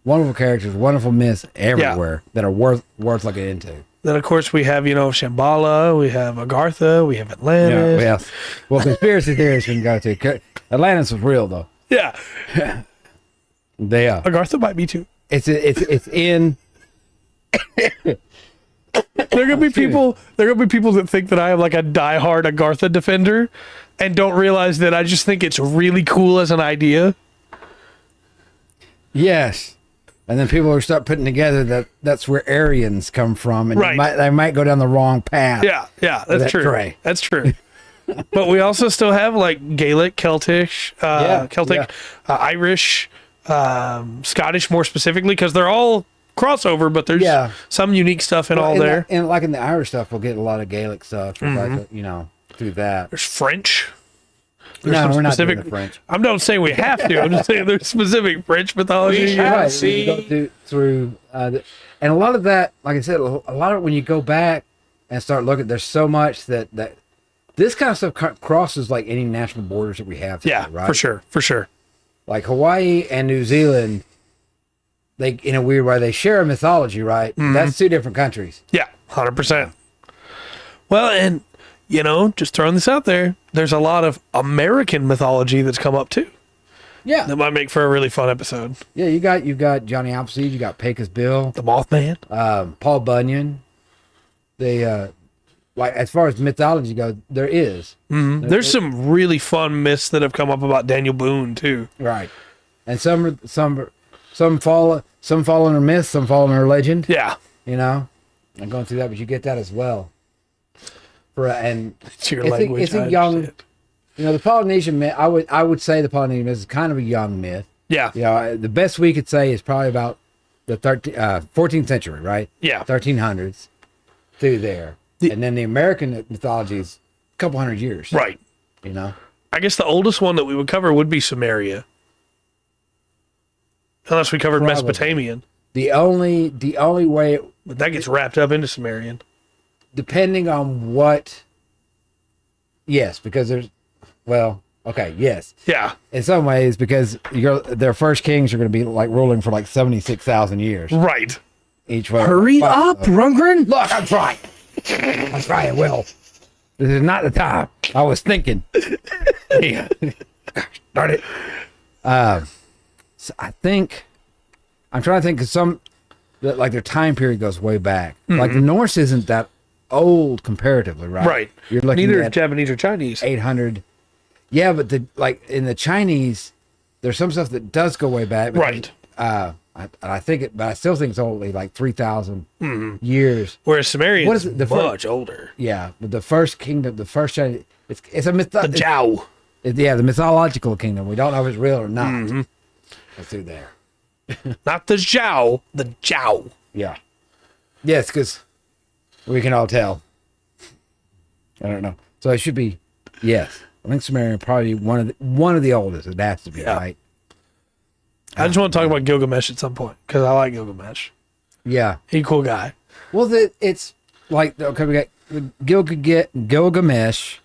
wonderful characters, wonderful myths everywhere that are worth looking into. Then, of course, we have, Shambhala, we have Agartha, we have Atlantis. Yeah, well, conspiracy theories we can go to. Atlantis was real, though. Yeah. They are. Agartha might be, too. It's in... There are gonna be people that think that I am like a diehard Agartha defender and don't realize that I just think it's really cool as an idea. Yes. And then people will start putting together that's where Aryans come from, and they might go down the wrong path. Yeah, that's true. That's true. But we also still have like Gaelic, Celtic, Irish, Scottish more specifically, because they're all crossover, but there's some unique stuff in all there. And like in the Irish stuff, we'll get a lot of Gaelic stuff, through that. There's French. No, we're not doing the French. I'm not saying we have to. I'm just saying there's specific French mythology. Right. You go through and a lot of that, like I said, a lot of when you go back and start looking, there's so much that this kind of stuff crosses like any national borders that we have today, right? For sure. Like Hawaii and New Zealand, they in a weird way they share a mythology, right? That's 2 different countries. Yeah, 100%. Well, and just throwing this out there, there's a lot of American mythology that's come up too. Yeah, that might make for a really fun episode. Yeah, you've got Johnny Appleseed, you got Pecos Bill, the Mothman, Paul Bunyan. They like as far as mythology goes, there is. There's some really fun myths that have come up about Daniel Boone too. Right, and some fall under myth, some fall under legend. Yeah, I'm going through that, but you get that as well. It's your language. It's a young, the Polynesian myth. I would say the Polynesian myth is kind of a young myth. Yeah. The best we could say is probably about the 14th century, right? Yeah. 1300s through there, and then the American mythology is a couple hundred years. Right. I guess the oldest one that we would cover would be Sumeria, unless we covered Mesopotamian. The only way, but that gets wrapped up into Sumerian. Depending on what, yes, because there's, yes. Yeah. In some ways, because their first kings are going to be like ruling for like 76,000 years. Right. Each way. Hurry up, Rundgren. Look, I'm trying. I'm trying. Well, this is not the time. I was thinking. Yeah. Darn it. So I think I'm trying to think of some like their time period goes way back. Like the Norse isn't that old comparatively, right? Right. You're looking Neither at is Japanese or Chinese. 800. Yeah, but in the Chinese, there's some stuff that does go way back. Right. I think it, but I still think it's only like 3,000 years. Whereas Sumerian What is is it, the much older. Yeah, but the first kingdom, the first Chinese, it's a myth. The Zhao. Yeah, the mythological kingdom. We don't know if it's real or not. Let's do there. Not the Zhao, the Zhao. Yeah. Yes, because we can all tell. I don't know. So it should be, yes. I think Sumerian probably one of the oldest. It has to be, right? I just want to talk about Gilgamesh at some point because I like Gilgamesh. Yeah. He's a cool guy. Well, it's like, okay, we got Gilgamesh,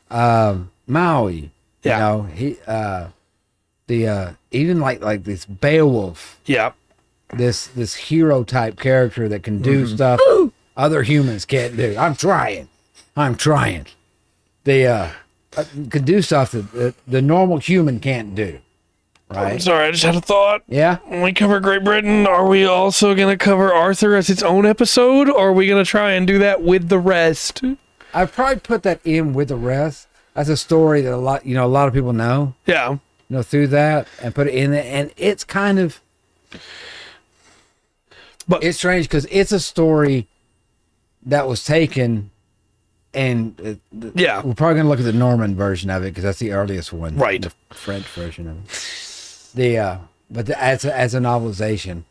Maui. Yeah. You know, even like this Beowulf. Yeah. This hero type character that can do stuff other humans can't do. I'm trying. They can do stuff that the normal human can't do. Right. I'm sorry, I just had a thought. Yeah. When we cover Great Britain, are we also going to cover Arthur as its own episode, or are we going to try and do that with the rest? I'd probably put that in with the rest. That's a story that a lot of people know. Yeah. Through that and put it in there, and it's kind of. But it's strange because it's a story that was taken, and we're probably gonna look at the Norman version of it because that's the earliest one, right? The French version of it. As a novelization,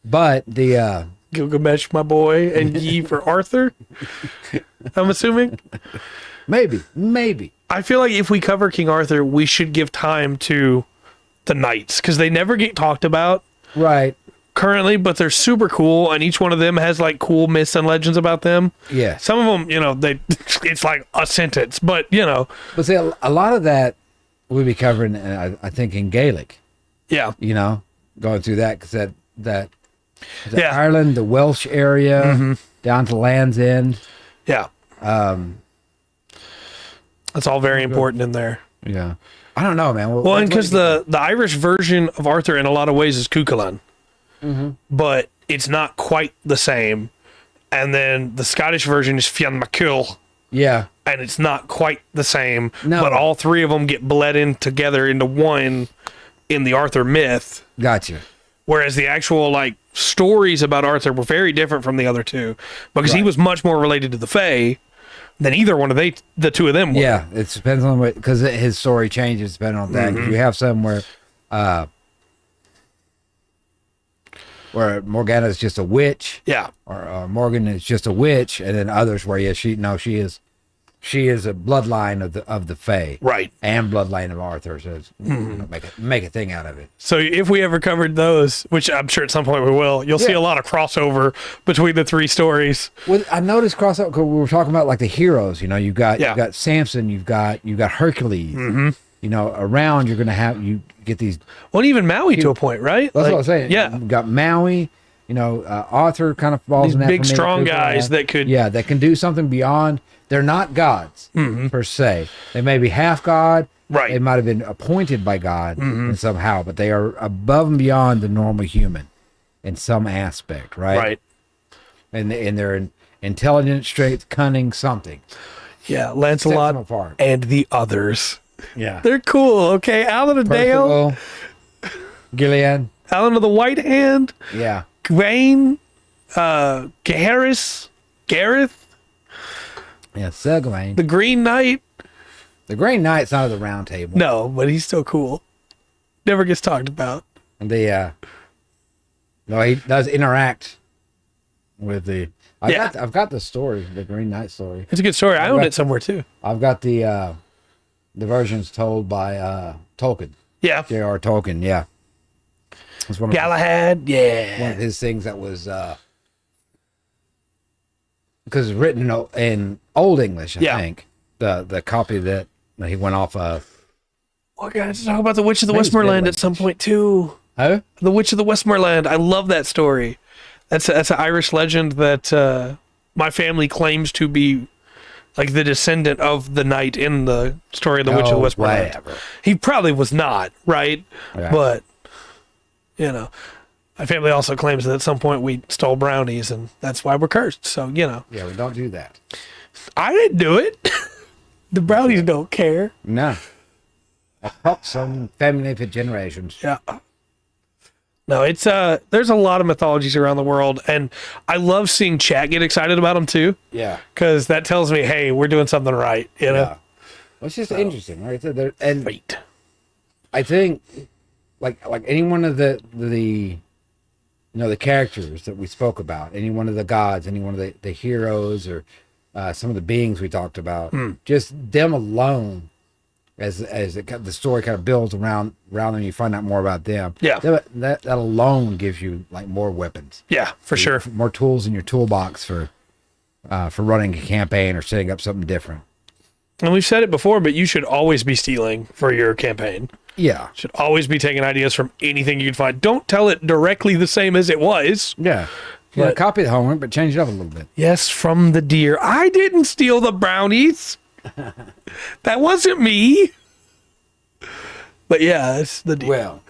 but the Gilgamesh, my boy, and Yi for Arthur. I'm assuming. Maybe. I feel like if we cover King Arthur, we should give time to the knights because they never get talked about, right? Currently, but they're super cool, and each one of them has like cool myths and legends about them. Yeah. Some of them, it's like a sentence, but But see, a lot of that we'll be covering, I think, in Gaelic. Yeah. Going through that because that Ireland, the Welsh area, down to Land's End. Yeah. That's all very important in there. Yeah. I don't know, man. Well, and because the Irish version of Arthur in a lot of ways is Cuchulainn. But it's not quite the same. And then the Scottish version is Fionn McCool. Yeah. And it's not quite the same. No. But all three of them get bled in together into one in the Arthur myth. Gotcha. Whereas the actual stories about Arthur were very different from the other two. Because he was much more related to the Fae than either one of the two of them were. Yeah, it depends on what, because his story changes depending on that. You have some where Morgana is just a witch. Yeah. Or Morgan is just a witch, and then others where she is a bloodline of the Fae. Right. And bloodline of Arthur. So make a thing out of it. So if we ever covered those, which I'm sure at some point we will, you'll see a lot of crossover between the three stories. Well, I noticed crossover because we were talking about like the heroes. You've got Samson, you've got Hercules. Around you're gonna have get these. Well, even Maui to a point, right? That's what I'm saying. Yeah, you've got Maui. Arthur kind of falls these in that big strong guys that could that can do something beyond. They're not gods per se. They may be half god. Right. They might have been appointed by God somehow, but they are above and beyond the normal human in some aspect, right? Right. And they're intelligent, strength, cunning, something. Yeah, Lancelot and the others. Yeah. They're cool, okay? Alan of Dale. Gilead. Alan of the White Hand. Yeah. Gawain. Gareth. Yeah, Sir Gawain. The Green Knight. The Green Knight's not at the round table. No, but he's still cool. Never gets talked about. And no, he does interact with the. I've got the story, the Green Knight story. It's a good story. I own it somewhere too. I've got the versions told by Tolkien. Yeah. J.R. Tolkien. Yeah. It's one of Galahad. One of his things that was because it's written in Old English. I think the copy that he went off of. Well, guys, talk about the Witch of the Westmoreland at some point too. Huh? The Witch of the Westmoreland. I love that story. That's an Irish legend that my family claims to be like the descendant of the knight in the story of the Witch of the Westmoreland. Whatever. He probably was not, right? Yeah. But, you know, my family also claims that at some point we stole brownies, and that's why we're cursed. So, you know. Yeah, we don't do that. I didn't do it. The brownies don't care. No. I helped some family for generations. Yeah. No, it's there's a lot of mythologies around the world, and I love seeing chat get excited about them too. Yeah. Because that tells me, hey, we're doing something right, you know? Yeah. Well, it's just interesting, right? So and Right. I think, like any one of the the characters that we spoke about, any one of the gods, any one of the heroes, or some of the beings we talked about, just them alone, as the story kind of builds around them, you find out more about them. Yeah. That alone gives you like more weapons. Yeah, for sure. More tools in your toolbox for running a campaign or setting up something different. And we've said it before, but you should always be stealing for your campaign. Yeah. Should always be taking ideas from anything you can find. Don't tell it directly the same as it was. Yeah. Yeah, copy the homework, but change it up a little bit. Yes, from the deer. I didn't steal the brownies. That wasn't me. But yeah, it's the deer. Well,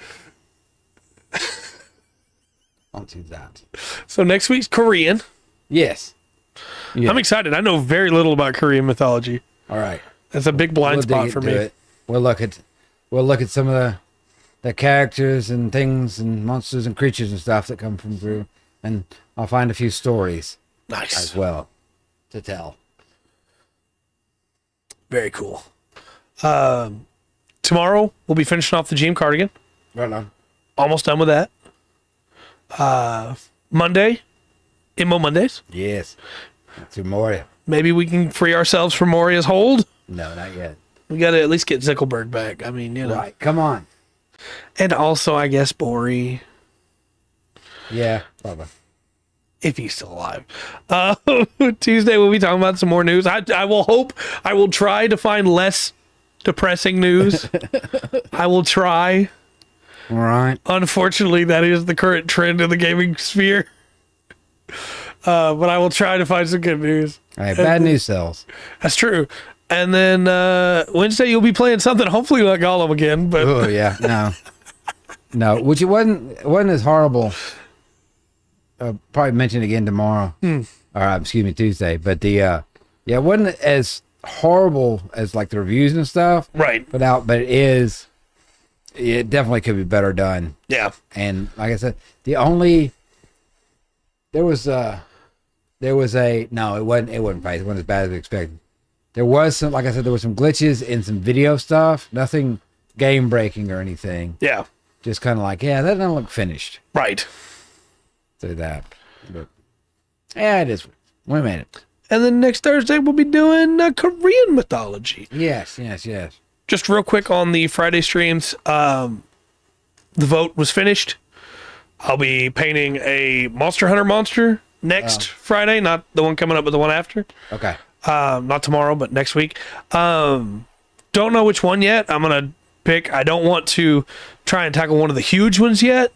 I'll do that. So next week's Korean. Yes. Yeah. I'm excited. I know very little about Korean mythology. All right. That's a big blind We'll spot dig for into me. it. We'll look at some of the characters and things and monsters and creatures and stuff that come from through, and I'll find a few stories Nice. as well to tell. Very cool. Tomorrow we'll be finishing off the GM cardigan. Right on. Almost done with that. Monday, Immo Mondays. Yes. To Moria. Maybe we can free ourselves from Moria's hold. No, not yet. We got to at least get Zickelberg back. I mean, you know. Right. Come on. And also, I guess, Bori, Yeah. Probably. if he's still alive. Tuesday, we'll be talking about some more news. I will try to find less depressing news. I will try. All right. Unfortunately, that is the current trend in the gaming sphere. But I will try to find some good news. All right. Bad news sells. That's true. And then Wednesday, you'll be playing something, hopefully not Gollum again. But Oh yeah. No. Which it wasn't as horrible. Probably mention again tomorrow. Or excuse me, Tuesday. But it wasn't as horrible as like the reviews and stuff. right. But it definitely could be better done. Yeah. And like I said, it wasn't as bad as expected. There was some, like I said, there were some glitches in some video stuff, nothing game breaking or anything. Yeah. Just kind of like, that doesn't look finished. Right. So that, but it is. We made it. And then next Thursday, we'll be doing Korean mythology. Yes. Just real quick on the Friday streams, the vote was finished. I'll be painting a Monster Hunter monster next Friday, not the one coming up, but the one after. Okay. Not tomorrow, but next week. Don't know which one yet. I'm going to pick. I don't want to try and tackle one of the huge ones yet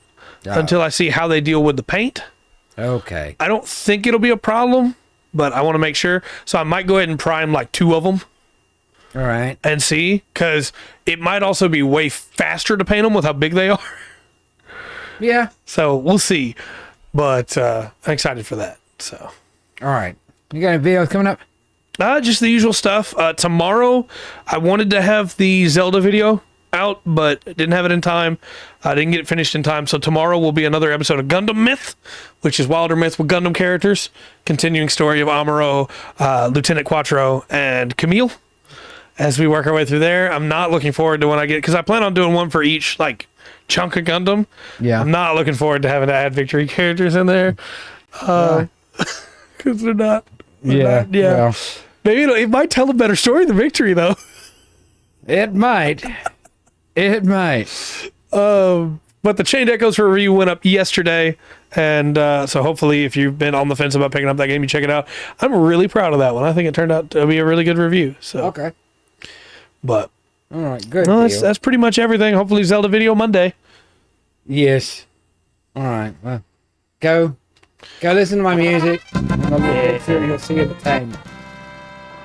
until I see how they deal with the paint. Okay. I don't think it'll be a problem, but I want to make sure. So I might go ahead and prime like 2 of them. All right. And see, because it might also be way faster to paint them with how big they are. Yeah. So we'll see. But I'm excited for that. So. All right. You got any videos coming up? Just the usual stuff. Tomorrow, I wanted to have the Zelda video out, but didn't have it in time. I didn't get it finished in time. So tomorrow will be another episode of Gundam Myth, which is Wilder Myth with Gundam characters. Continuing story of Amuro, Lieutenant Quattro, and Camille. As we work our way through there, I'm not looking forward to when I get, because I plan on doing one for each like chunk of Gundam. Yeah. I'm not looking forward to having to add victory characters in there, because they're not. Yeah. Well, Maybe it might tell a better story than victory though. it might. But the Chained Echoes for review went up yesterday, and so hopefully if you've been on the fence about picking up that game, you check it out. I'm really proud of that one. I think it turned out to be a really good review. So okay. But All right. Good. no, deal. that's pretty much everything. Hopefully Zelda video Monday. Yes. All right. Well, go Go listen to my music. You'll see it time.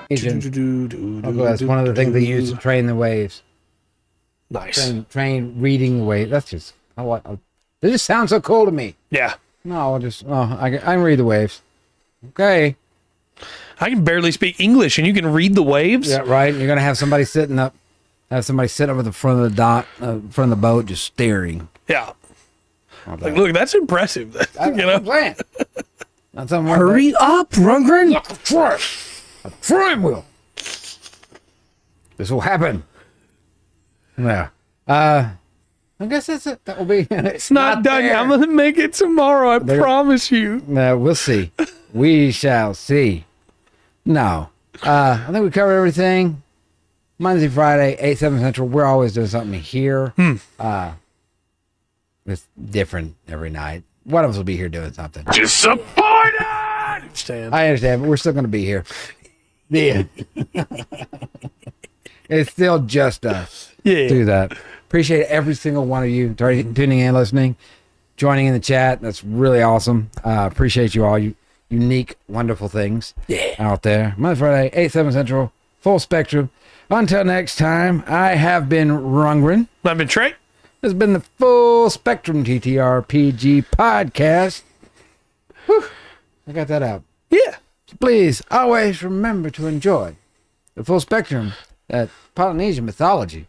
That's one of the things they use to train the waves. Nice. Train reading the waves. That's just, they just sound so cool to me. Yeah. No, I can read the waves. Okay. I can barely speak English, and you can read the waves? Yeah, right. You're going to have somebody sitting up at the front of the boat just staring. Yeah. Like, look, that's impressive. That's what I'm saying. That's Hurry up, Rundgren. A trim will. This will happen. Yeah. I guess that's it. That will be. It's not done yet. I'm going to make it tomorrow. I promise you. No, we'll see. We shall see. No. I think we covered everything. Monday, Friday, 8, 7 Central. We're always doing something here. It's different every night. One of us will be here doing something. Disappointed. I understand, but we're still going to be here. Yeah. It's still just us. Yeah. Do that. Appreciate every single one of you tuning in, listening, joining in the chat. That's really awesome. Appreciate you all. You unique, wonderful things out there. Monday, Friday, 8, 7 Central, full spectrum. Until next time, I have been Rundgren. I've been Trey. This has been the Full Spectrum TTRPG podcast. Whew, I got that out. Yeah. So please always remember to enjoy the full spectrum that Polynesian mythology